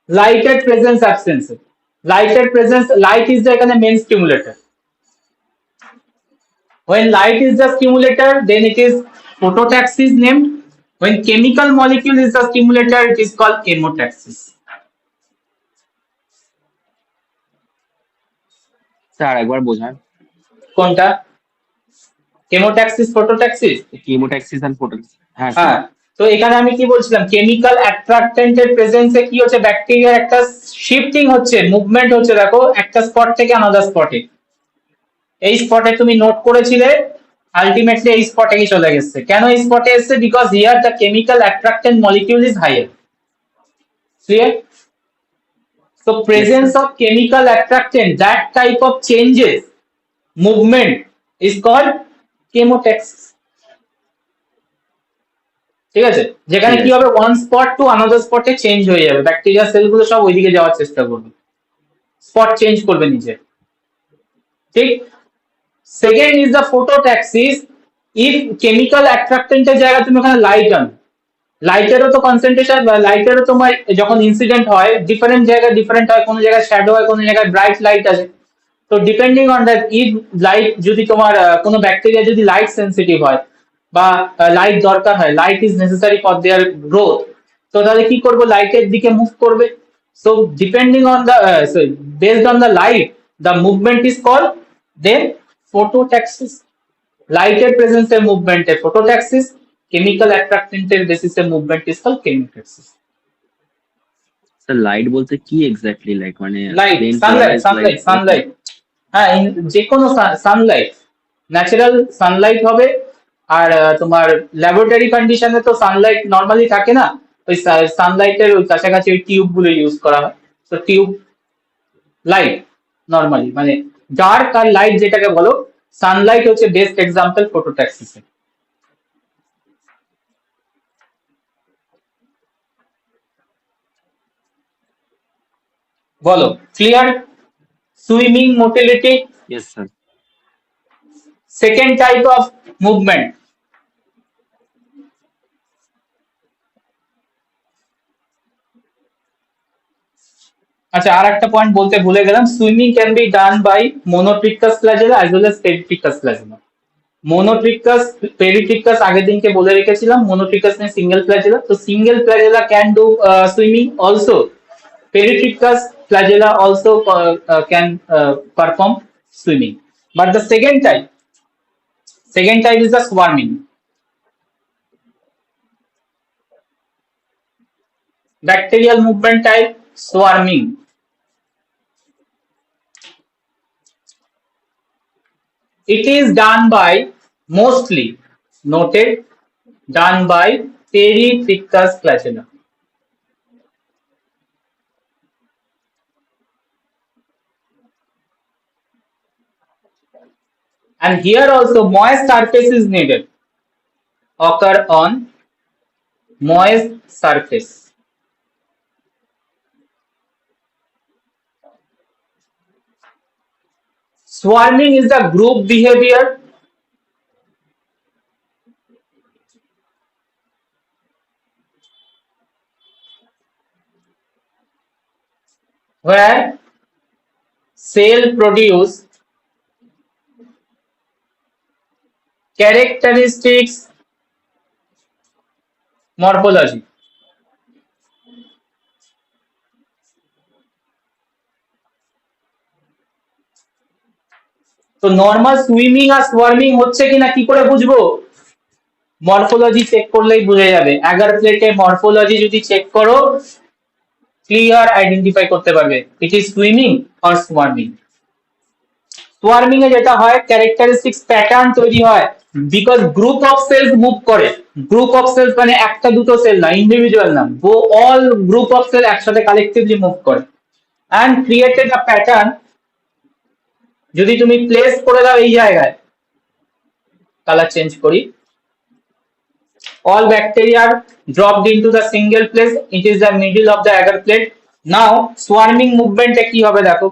Lighted presence absence. Lighted presence, light is the main stimulator. When light is the stimulator, then it is phototaxis named. When chemical molecule is the stimulator, it is called chemotaxis. Sir একবার বোঝান কোনটা? Chemotaxis, phototaxis? Chemotaxis and phototaxis. হ্যাঁ হ্যাঁ, তো এখানে আমি কি বলছিলাম, কেমিক্যাল অ্যাট্রাক্টেন্টের প্রেজেন্সে কি হচ্ছে, ব্যাকটেরিয়ার একটা শিফটিং হচ্ছে, মুভমেন্ট হচ্ছে, দেখো একটা স্পট থেকে আনাদার স্পটে। এই স্পটে তুমি নোট করেছিলে, আলটিমেটলি এই স্পটে কি চলে গেছে। কেন এই স্পটে এসেছে? Because here the chemical attractant molecule is higher. Clear? So presence of chemical attractant, that type of changes movement is called chemotaxis. ঠিক আছে, যেখানে কি হবে, ওয়ান স্পট টু আনাদার স্পটে চেঞ্জ হয়ে যাবে, ব্যাকটেরিয়া সেলগুলো সব ওইদিকে যাওয়ার চেষ্টা করবে, স্পট চেঞ্জ করবে নিজে। ঠিক। Second is the phototaxis. If chemical অ্যাট্রাক্টেন্টের জায়গায় তুমি ওখানে লাইট আনো, লাইটেরও তো কনসেন্ট্রেশন, লাইটেরও তোমার যখন ইনসিডেন্ট হয় ডিফারেন্ট জায়গায় ডিফারেন্ট হয়, কোনো জায়গায় শ্যাডো হয়, কোনো জায়গায় ব্রাইট লাইট আছে। তো depending on that, if light যদি তোমার কোনো ব্যাকটেরিয়া যদি লাইট সেন্সিটিভ হয় বা লাইট দরকার হয়, light is necessary for their growth, তো তাহলে কি করবো, লাইটের দিকে মুভ করবে। So depending on the based on the light, the movement is called then phototaxis. লাইটের প্রেজেন্সে মুভমেন্টে ফটোট্যাক্সিস, কেমিক্যাল অ্যাট্রাক্টেন্টের বেসিসে movement is called chemotaxis. Sir light বলতে কি এক্স্যাক্টলি, লাইক মানে লাইট, সানলাইট। হ্যাঁ, যে কোনো সানলাইট, ন্যাচারাল সানলাইট হবে। আর তোমার ল্যাবরেটরি কন্ডিশনে তো সানলাইট নর্মালি থাকে না, ওই সানলাইটের ওই কাছাকাছি ওই টিউব গুলো ইউজ করা হয়। তো টিউব লাইট নর্মালি মানে ডার্ক আর লাইট যেটাকে বলো, সানলাইট হচ্ছে বেস্ট এক্সাম্পল ফটোট্যাক্সিসের। বলো, clear? Swimming, motility. Yes sir. Second type of movement, আচ্ছা আর একটা পয়েন্ট বলতে ভুলে গেলাম, swimming can be done by monotrichous flagella as well as peritrichous flagella. Monotrichous, peritrichous আগের দিনকে বলে রেখেছিলাম, মোনোট্রিকাস মানে সিঙ্গেল ফ্ল্যাজেলা। তো single flagella can do swimming also, peritrichous flagella also can perform swimming, but the second type is the swarming. Bacterial movement type, swarming. It is done by, mostly noted, done by Peripictus flagella. And here also moist surface is needed, occur on moist surface. Swarming is the group behavior where cell produce characteristics morphology. তো normal swimming আর সোয়ার্মিং হচ্ছে কিনা কি করে বুঝবো? Morphology check করলেই বুঝে যাবে। Agar প্লেটে মরফোলজি যদি চেক করো ক্লিয়ার আইডেন্টিফাই করতে পারবে it is swimming or swarming. Swarming এ যেটা হয় ক্যারেক্টারিস্টিক্স প্যাটার্ন তৈরি হয় because group of cells move করে। গ্রুপ অফ সেলস মানে একটা দুটো সেল না, ইন্ডিভিজুয়াল না, অল গ্রুপ অফ সেল একসাথে কালেক্টিভলি মুভ করে অ্যান্ড ক্রিয়েটেড আ প্যাটার্ন। যদি তুমি প্লেস করে দাও এই জায়গায়, কালার চেঞ্জ করি, all bacteria are dropped into the single place, it is the middle of the agar plate. Now swarming movement এ কি হবে দেখো,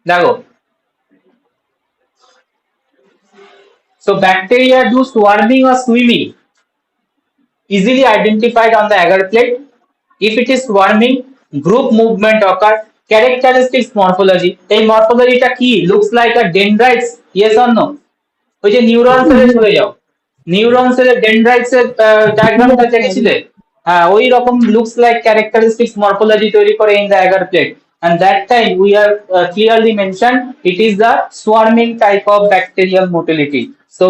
দেখো। So bacteria do swarming or swimming easily identified on the agar plate. If it is swarming, group movement occur, characteristics morphology. এই মরফোলজিটা কি? Looks like a dendrites, yes or no? ওই যে neuron সেলে চলে যাও, নিউরন সেলে ডেনড্রাইটস এর ডায়াগ্রামটা দেখেছিলে? হ্যাঁ, ওই রকম লুকস লাইক ক্যারেক্টারিস্টিক্স মরফোলজি তৈরি করে in the Agar plate, and that time we are clearly mentioned it is the swarming type of bacterial motility. So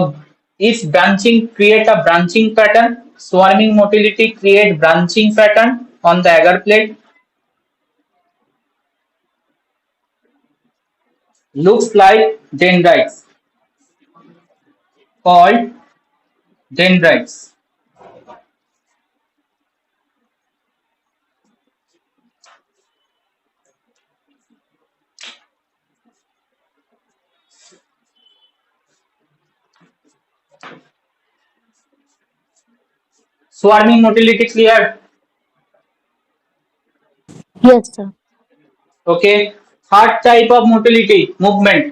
each branching create a branching pattern, swarming motility create branching pattern on the agar plate, looks like dendrites called dendrites. Swarming motility clear? Yes, sir. Okay. Third type of motility, movement.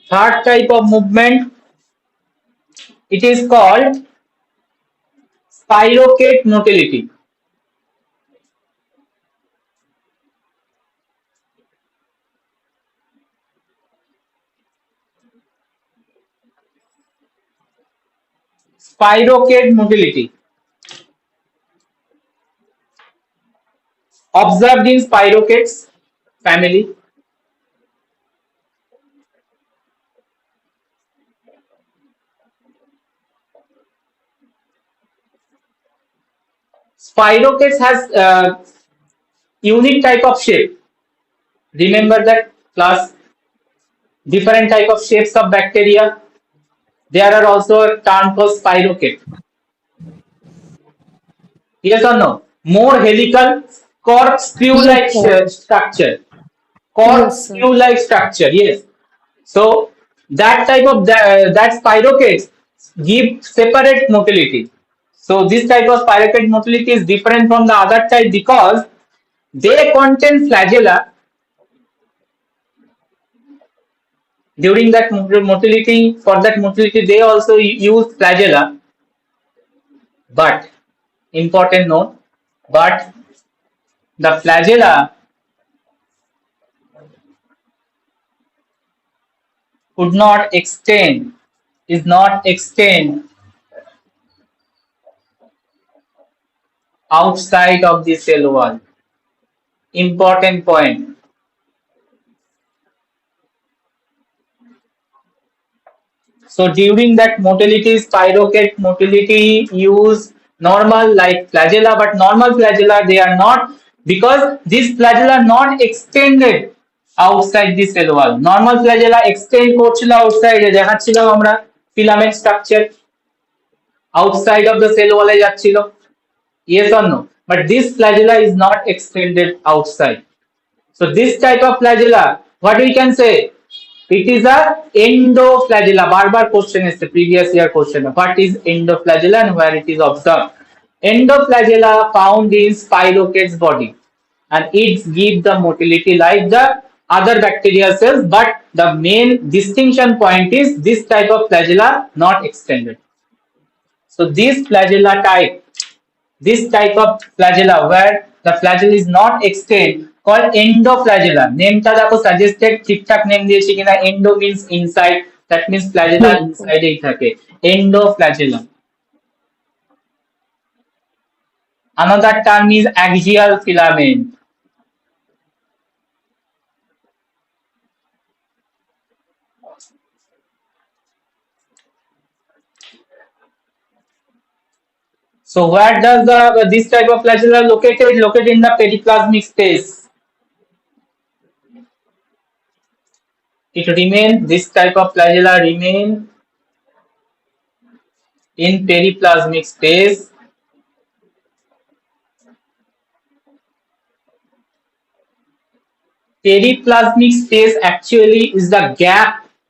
Third type of movement, it is called spirochete motility. Spirochete motility. Observed in spirochetes family. Spirochetes has unique type of shape. Remember that class? Different type of shapes of bacteria. There are also a term called spirochete. Yes or no? More helical, corkscrew-like Yes, sir. structure. Yes, sir. Corkscrew-like structure. Yes. So that type of that spirochetes give separate motility. So this type of spirochete motility is different from the other type because they contain flagella. During that motility, for that motility, they also use flagella. But important note, but the flagella could not extend, is not extend outside of the cell wall. Important point. So during that motility, spirochete motility use normal like flagella, but normal flagella they are not, because these flagella not extended outside the cell wall. Normal flagella extend করছিল outside এ দেখাচ্ছিলাম আমরা filament structure outside of the cell wall এ যাচ্ছিল. Yes or no? But this flagella is not extended outside. So this type of flagella, what we can say? It is a endoflagella. Barbar question is the previous year question. What is endoflagella and where it is observed? Endoflagella found in spirochete's body, and it gives the motility like the other bacterial cells. But the main distinction point is this type of flagella not extended. So this flagella type, this type of flagella where the flagella is not extend called endoflagella. Name ta দেখো suggested ঠিকঠাক name দিয়েছি কিনা. Endo means inside, that means flagella Yes, sir. inside এই থাকে. Endoflagellum. Another term is axial filament. So where does the this type of flagella located? Located in the periplasmic space. It remain, this type of flagella remain in periplasmic space. Periplasmic space actually is the gap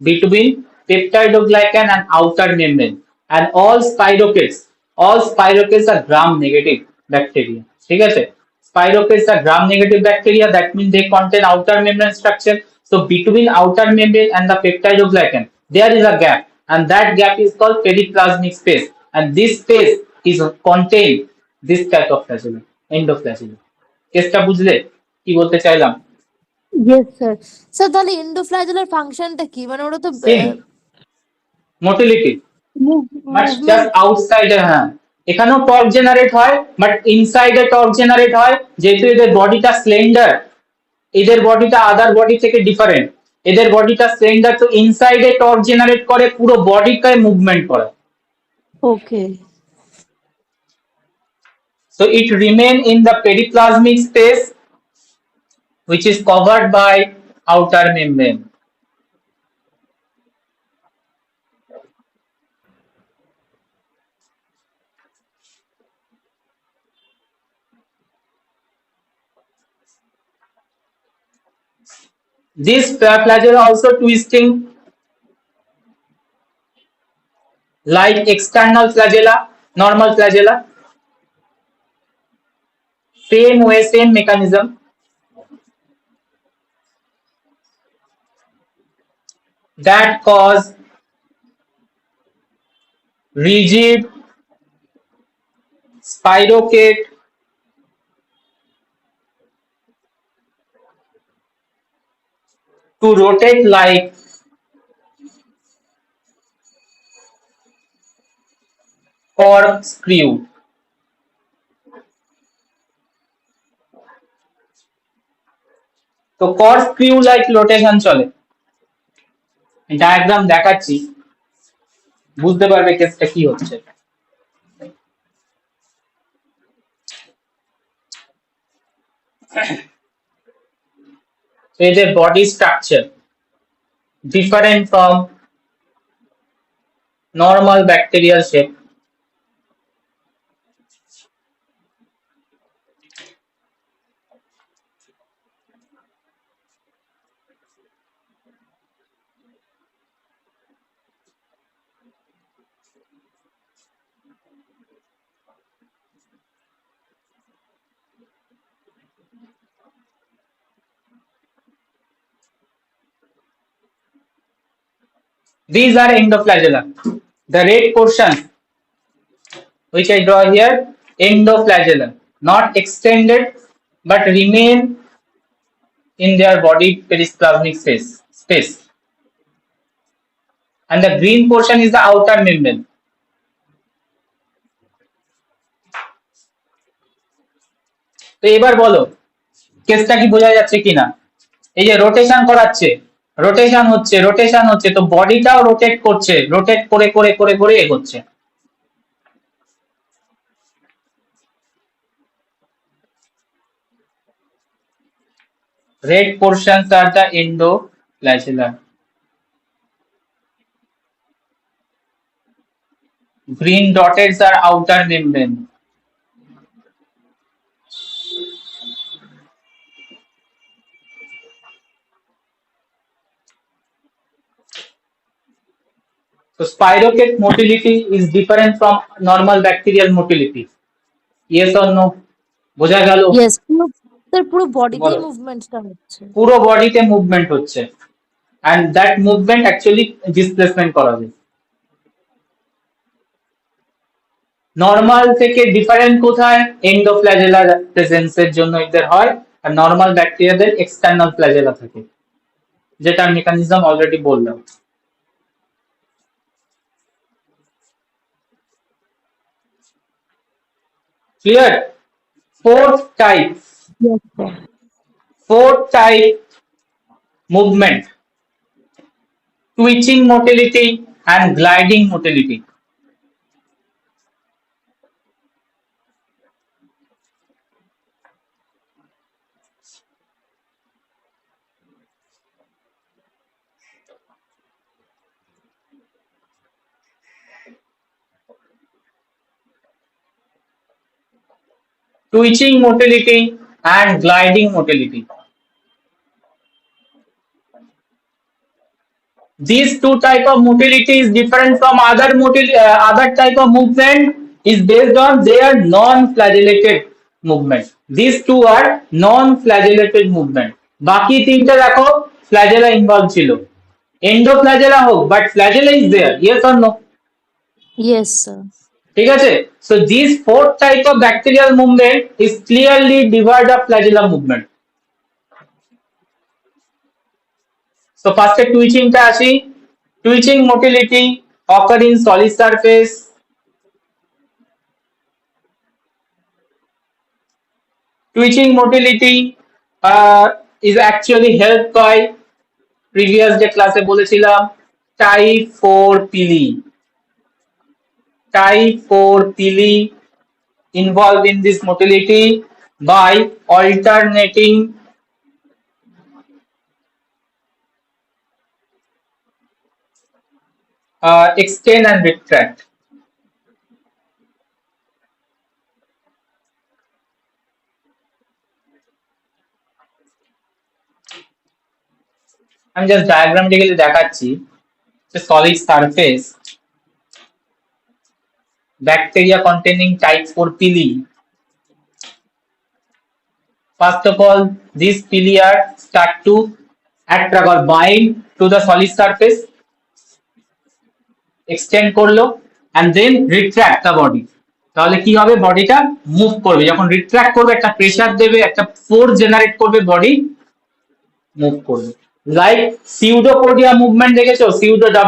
between peptidoglycan and outer membrane, and all spirochetes are gram negative bacteria. ঠিক আছে? Spirochetes are gram negative bacteria, that means they contain outer membrane structure. So between outer membrane and the peptidoglycan there is a gap, and that gap is called periplasmic space, and this space is contain this type of flagella, endoflagella. কেসটা বুঝলে কি বলতে চাইলাম? Yes, sir. Sir তাহলে এন্ডোফ্ল্যাজেলার ফাংশনটা কি? মানে ওটা তো Same motility, but just movement. outside হ্যাঁ, এখানেও টর্ক জেনারেট হয়, বাট ইনসাইডে টর্ক জেনারেট হয় যেহেতু এদের বডিটা স্লেন্ডার, এদের বডিটা আদার বডি থেকে ডিফারেন্ট, এদের বডিটা স্লেন্ডার, তো ইনসাইডে টর্ক জেনারেট করে পুরো বডিটায় মুভমেন্ট করে. ওকে। So it remain in the periplasmic space which is covered by outer membrane. This flagella also twisting like external flagella, normal flagella. Same way, same mechanism. That cause rigid spirochete to rotate like corkscrew. তো corkscrew like rotation চলে. Diagram দেখাচ্ছি, বুঝতে পারবে কেসটা কি হচ্ছে. এদের body structure different from normal bacterial shape. These are endoflagella. The red portion which I draw here, endoflagella, not extended but remain in their body periplasmic space. And the green portion is the outer membrane. তো এবার বলো কেসটা কি বোঝা যাচ্ছে কিনা। এই যে রোটেশন করাচ্ছে, রোটেশন হচ্ছে, তো বডিটাও রোটেট করছে, রোটেট করে করে করে করে এগোচ্ছে। red portions are the endoflagella, green dots are outer membrane. So spirochete motility is different from normal bacterial motility. Yes or no? বোঝা গেল? ইয়েস, পুরো স্যার পুরো বডিতেই বলো। মুভমেন্টটা হচ্ছে। পুরো বডিতে মুভমেন্ট হচ্ছে, and that movement actually displacement করাবে। নরমাল থেকে ডিফারেন্ট কোথায়? এন্ডোফ্ল্যাজেলার প্রেজেন্সের জন্য এদের হয়, আর নরমাল ব্যাকটেরিয়াদের এক্সটার্নাল ফ্ল্যাজেলা থাকে, যেটার মেকানিজম অলরেডি বললাম। Clear? Yes, sir. fourth type movement, twitching motility and gliding motility. Twitching motility and gliding motility. These two type of motility is different from other type of movement is based on their non-flagellated movement. These two are non-flagellated movement. বাকি তিনটে দেখো flagella involved ছিল, endoflagella হোক but flagella is there, yes or no? Yes, sir. ঠিক আছে, so these four type of bacterial movement is clearly devoid of flagella movement. So first twitching টা আসি। Twitching motility occur in solid surface. Twitching motility is actually helped by previous যে ক্লাসে বলেছিলাম type 4 pili. Type 4 pili involved in this motility by alternating extend and retract. আমি just ডায়াগ্রামেটিক্যালি দেখাচ্ছি যে solid surface bacteria containing type 4 pili. First of all, these pili are start to attract or bind to the solid surface, extend করলো and then retract the body. তাহলে কি হবে? বডিটা move করবে, যখন রিট্রাক্ট করবে একটা প্রেসার দেবে, একটা ফোর্স জেনারেট করবে, বডি মুভ করবে। লাইক সিউডোপোডিয়া মুভমেন্ট দেখেছো?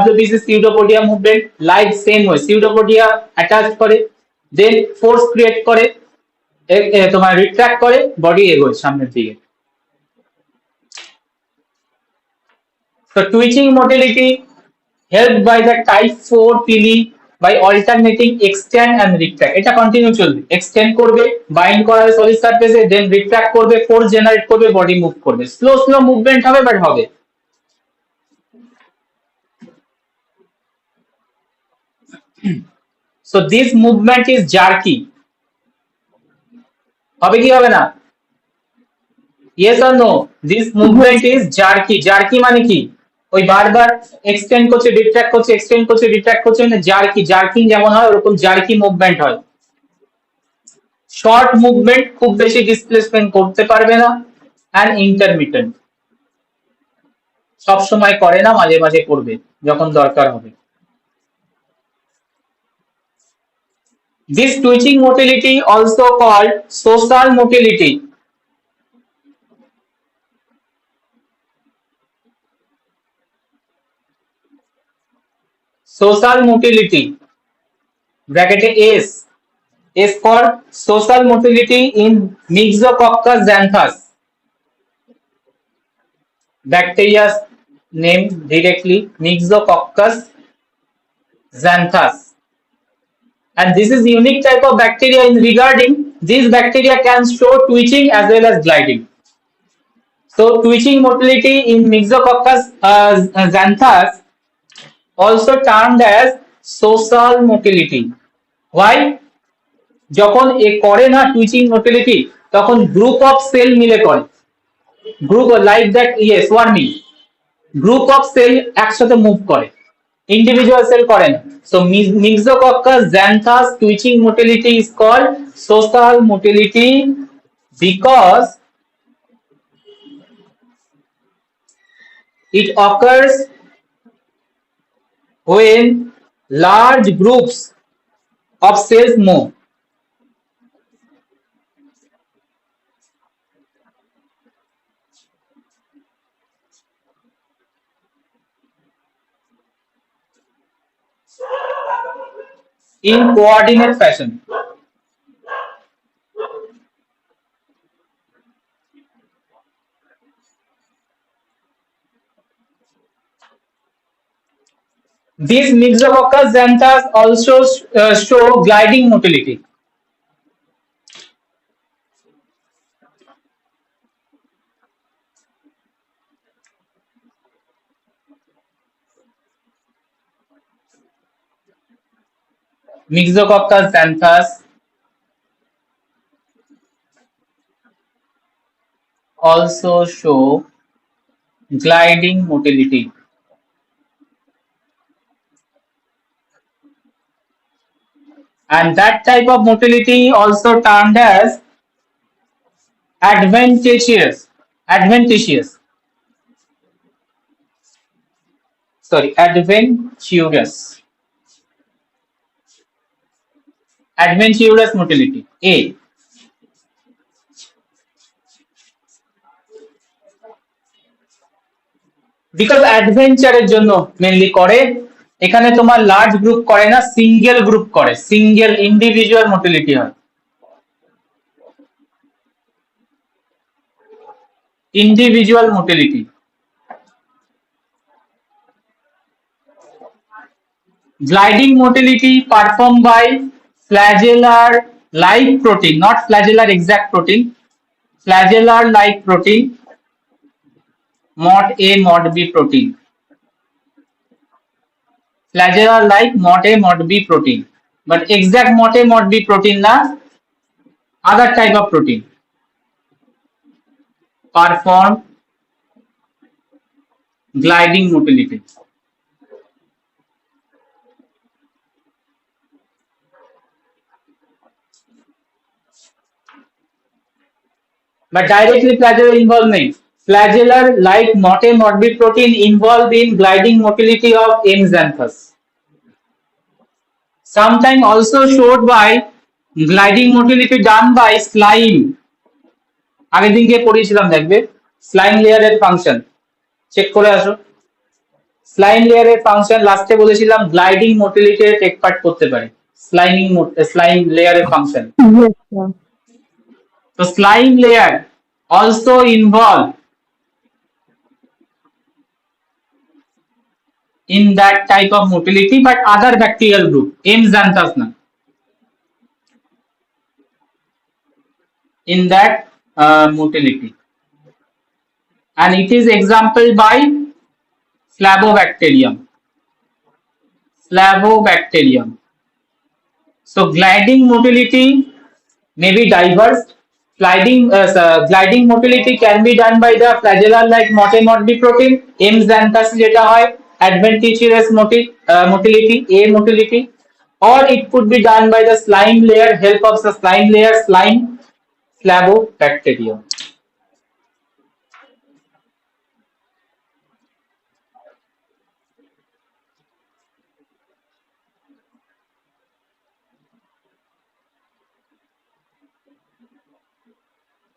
WBC pseudopodia movement like same হয়, সিউডোপোডিয়া অ্যাটাচ করে দেন ফোর্স ক্রিয়েট করে, তোমার রিট্রাক্ট করে, বডি এগোয় সামনের দিকে। So twitching motility helped by the type 4 pili by alternating extend and retract. এটা কন্টিনিউ চলবে, এক্সটেন্ড করবে, বাইন্ড করা হবে সলিড সারফেসে, দেন রিট্রাক্ট করবে, ফোর্স জেনারেট করবে, বডি মুভ করবে। স্লো স্লো মুভমেন্ট হবে বাট হবে। So this movement is jerky. হবে কি হবে না? Yes or no? This movement is jerky. Jerky মানে কি? ওই বারবার এক্সটেন্ড করছে, রিট্রাক্ট করছে, এক্সটেন্ড করছে, রিট্রাক্ট করছে, মানে জার্কি। জার্কিং যেমন হয় ওরকম জার্কি মুভমেন্ট হয়। শর্ট মুভমেন্ট, খুব বেশি ডিসপ্লেসমেন্ট করতে পারবে না, এন্ড ইন্টারমিটেন্ট, সব সময় করে না, মাঝে মাঝে করবে যখন দরকার হবে। This twitching motility also called social motility. Social motility ব্র্যাকেটে S is for social motility in Myxococcus xanthus. Bacteria's name directly Myxococcus xanthus. And this is unique type of bacteria in regarding these bacteria can show twitching as well as gliding. So twitching motility in Myxococcus xanthus, also termed as social motility. Why? যখন এ করে না twitching motility তখন group of cell মিলে করে, group like that yes swarming, group of cell একসাথে move করে, individual cell করে না। So Myxococcus xanthus twitching motility is called social motility because it occurs when large groups of cells move. In coordinate fashion. These Myxococcus xanthus also show gliding motility. Myxococcus xanthus also show gliding motility. And that type of motility also termed as adventitious. Sorry, adventurous. Adventurous motility. A. Because adventure এর জন্য mainly করে, এখানে তোমার large group করে না, single group করে, single individual motility হয়। Individual motility. Gliding motility performed by flagellar like protein, not flagellar exact protein, flagellar like protein, mod A, mod B protein. Flagellar like mod A, mod B protein, but exact mod A, mod B protein na, other type of protein perform gliding motility. But directly flagellar involvement. Flagellar like mod A, mod B protein involved in gliding motility of M. xanthus. Sometimes also showed by gliding motility done by slime. আগের দিনকে পড়িয়েছিলাম, দেখবে slime লেয়ারের function check করে আসো। Slime লেয়ারের function লাস্টে বলেছিলাম gliding motility take part করতে পারে, স্লাইম লেয়ারের function. Yes, sir. So slime layer also involved in that type of motility, but other bacterial group, M. xanthus na, in that motility, and it is example by Flavobacterium. So gliding motility may be diverse. Gliding motility can be done by the flagellar like mod A, mod B protein, M. xanthus যেটা হয় adventitious motility, A motility, or it could be done by the slime layer, help of the slime layer, slime Flavobacterium.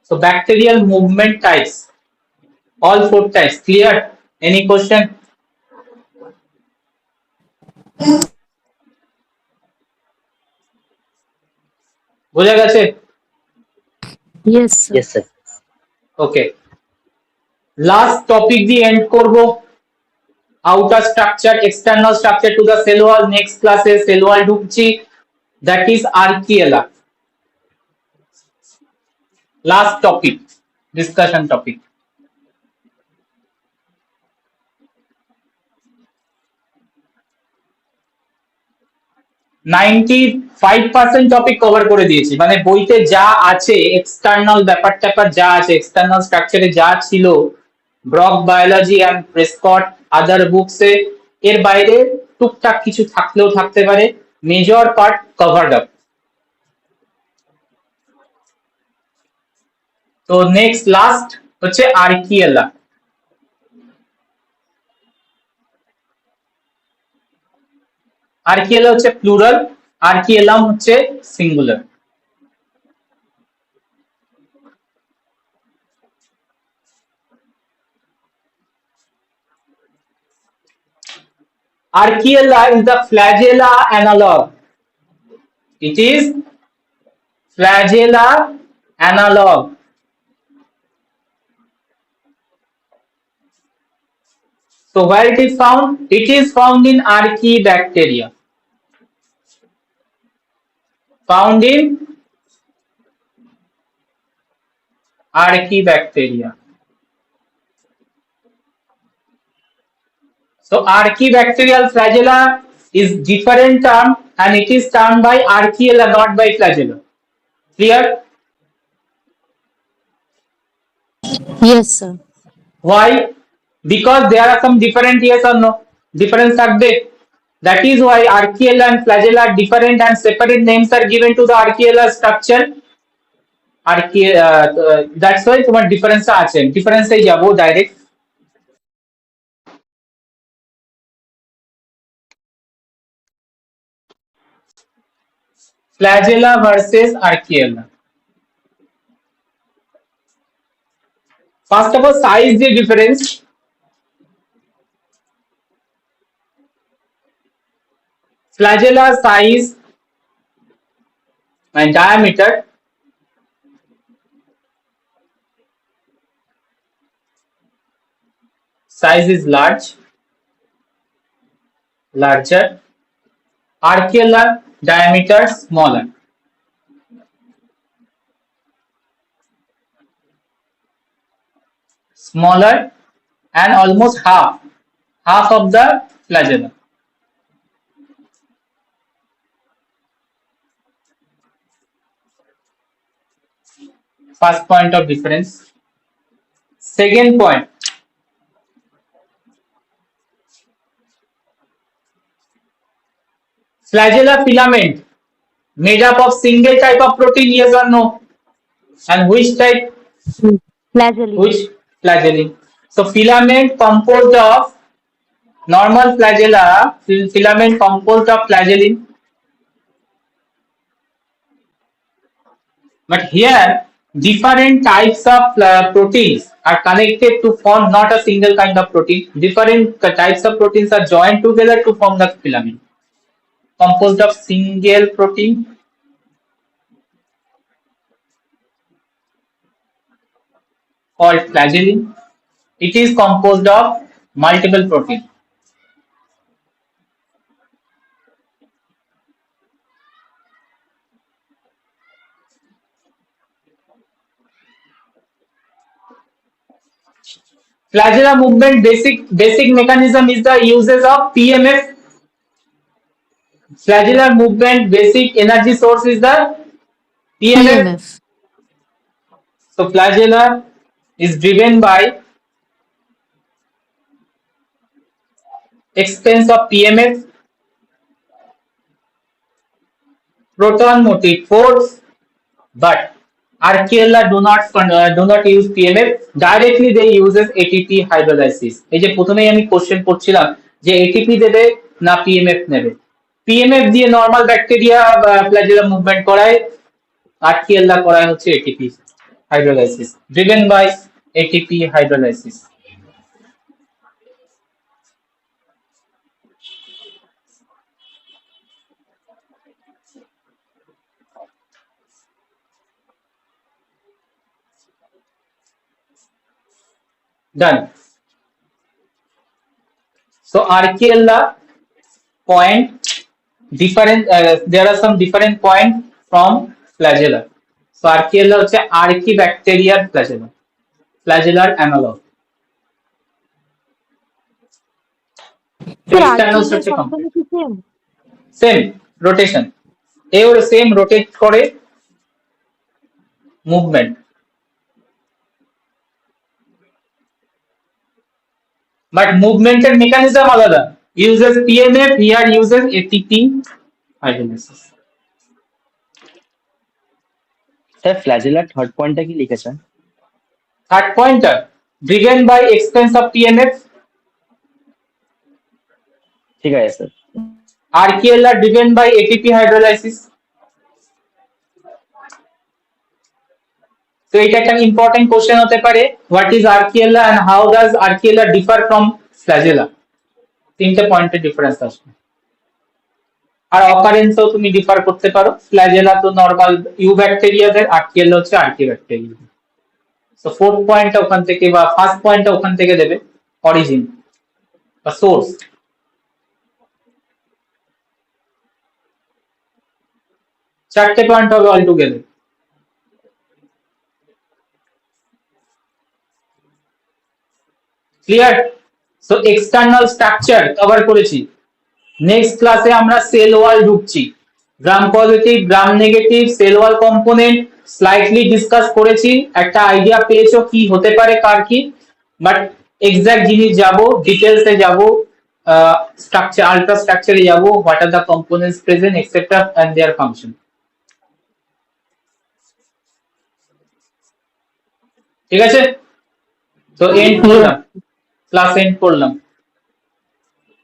So bacterial movement types, all 4 types. Clear? Any question? বোঝা গেছে? Yes, sir. Yes, sir. Okay, last topic দিয়ে end করব। Outer structure, external structure to the cell wall. Next ক্লাসে cell wall ঢুকছি, that is archaella. Last topic, discussion topic. 95% topic cover করে দিয়েছি, মানে বইতে যা আছে এক্সটার্নাল ব্যাপার ট্যাপার যা আছে, এক্সটার্নাল স্ট্রাকচারে যা ছিল Brock biology and Prescott other books, এর বাইরে টুকটাক কিছু থাকলেও থাকতে পারে, মেজর পার্ট কভারড আপ। তো নেক্সট লাস্ট হচ্ছে আর্কিয়েলা। আর্কিয়েলা হচ্ছে প্লুরাল, আর্কিয়েলাম হচ্ছে singular. Archaella is the flagella analog. It is flagella analog. So where it is found? It is found in Archaebacteria. Found in Archaebacteria. So Archaebacterial flagella is different term and it is termed by Archaella, not by flagella. Clear? Yes, sir. Why? Because there are some different, yes or no? Difference থাকবে. That is why Archaella and flagella are different and separate names are given to the Archaella structure. That's why তোমার difference আছে, ডিফারেন্সে যাব direct. flagella versus Archaella. First of all, size the difference. Flagella size and diameter size is larger. Archaella diameter smaller. Smaller and almost half of the flagella. First point of difference. Second point, flagella filament made up of single type of protein, yes or no? And which type? Flagellum. Which? Flagellum. So filament composed of normal flagella, filament composed of flagellum. But here different types of proteins are connected to form not a single kind of protein. Different types of proteins are joined together to form the filament composed of single protein called flagellum. It is composed of multiple proteins. Flagella movement basic mechanism is the uses of PMF. Flagellar movement basic energy source is the PMF. PMF. So flagella is driven by expense of PMF, proton motive force, but Archaella do not use PMF. Directly they uses ATP hydrolysis. এই যে প্রথমেই আমি question করছিলাম যে ATP দেবে না PMF নেবে। PMF দিয়ে নরমাল ব্যাকটেরিয়া ফ্ল্যাজেলা মুভমেন্ট করায়, Archaella করায় হচ্ছে ATP hydrolysis, driven by ATP hydrolysis. Done. So Archaella point different. There are some different points from flagella. So Archaella হচ্ছে Archibacterial flagella, flagellar analog. So sir external আর্কিয়ালার structure সম্পূর্ণ complete. কি same? Same rotation. এও same rotate করে movement. But movement এর mechanism আলাদা. Uses PMF, here uses ATP hydrolysis. Sir flagellar third পয়েন্টটা কি লিখেছেন? Third pointer, driven by expense of PMF. ঠিক আছে sir. Archaella driven by ATP hydrolysis. So এটা একটা important question হতে পারে, what is Archaella and how does Archaella differ from flagella? তিনটে পয়েন্টের ডিফারেন্স আসবে। আর অকারেন্সও তুমি ডিফার করতে পারো, ফ্ল্যাজেলা তো নরমাল ইউব্যাকটেরিয়াদের, আর্কিয়েলা হচ্ছে আর্কিব্যাকটেরিয়া। সো ফোর্থ পয়েন্টটা ওখান থেকে বা ফার্স্ট পয়েন্টটা ওখান থেকে দেবে, অরিজিন বা সোর্স। চারটে পয়েন্ট হবে all together. Clear? So external structure cover করেছি। নেক্সট ক্লাসে আমরা সেল ওয়াল ঢুকছি, gram positive, gram negative, cell wall component slightly discuss করেছি, একটা আইডিয়া পেয়েছো কি হতে পারে কার কি, বাট এক্সাক্ট জিনিস যাব, ডিটেলসে যাব, স্ট্রাকচার আলট্রা স্ট্রাকচারে যাব, what are the components present extra and their function. ঠিক আছে, তো এন্ড করলাম, ক্লাস এন্ড করলাম।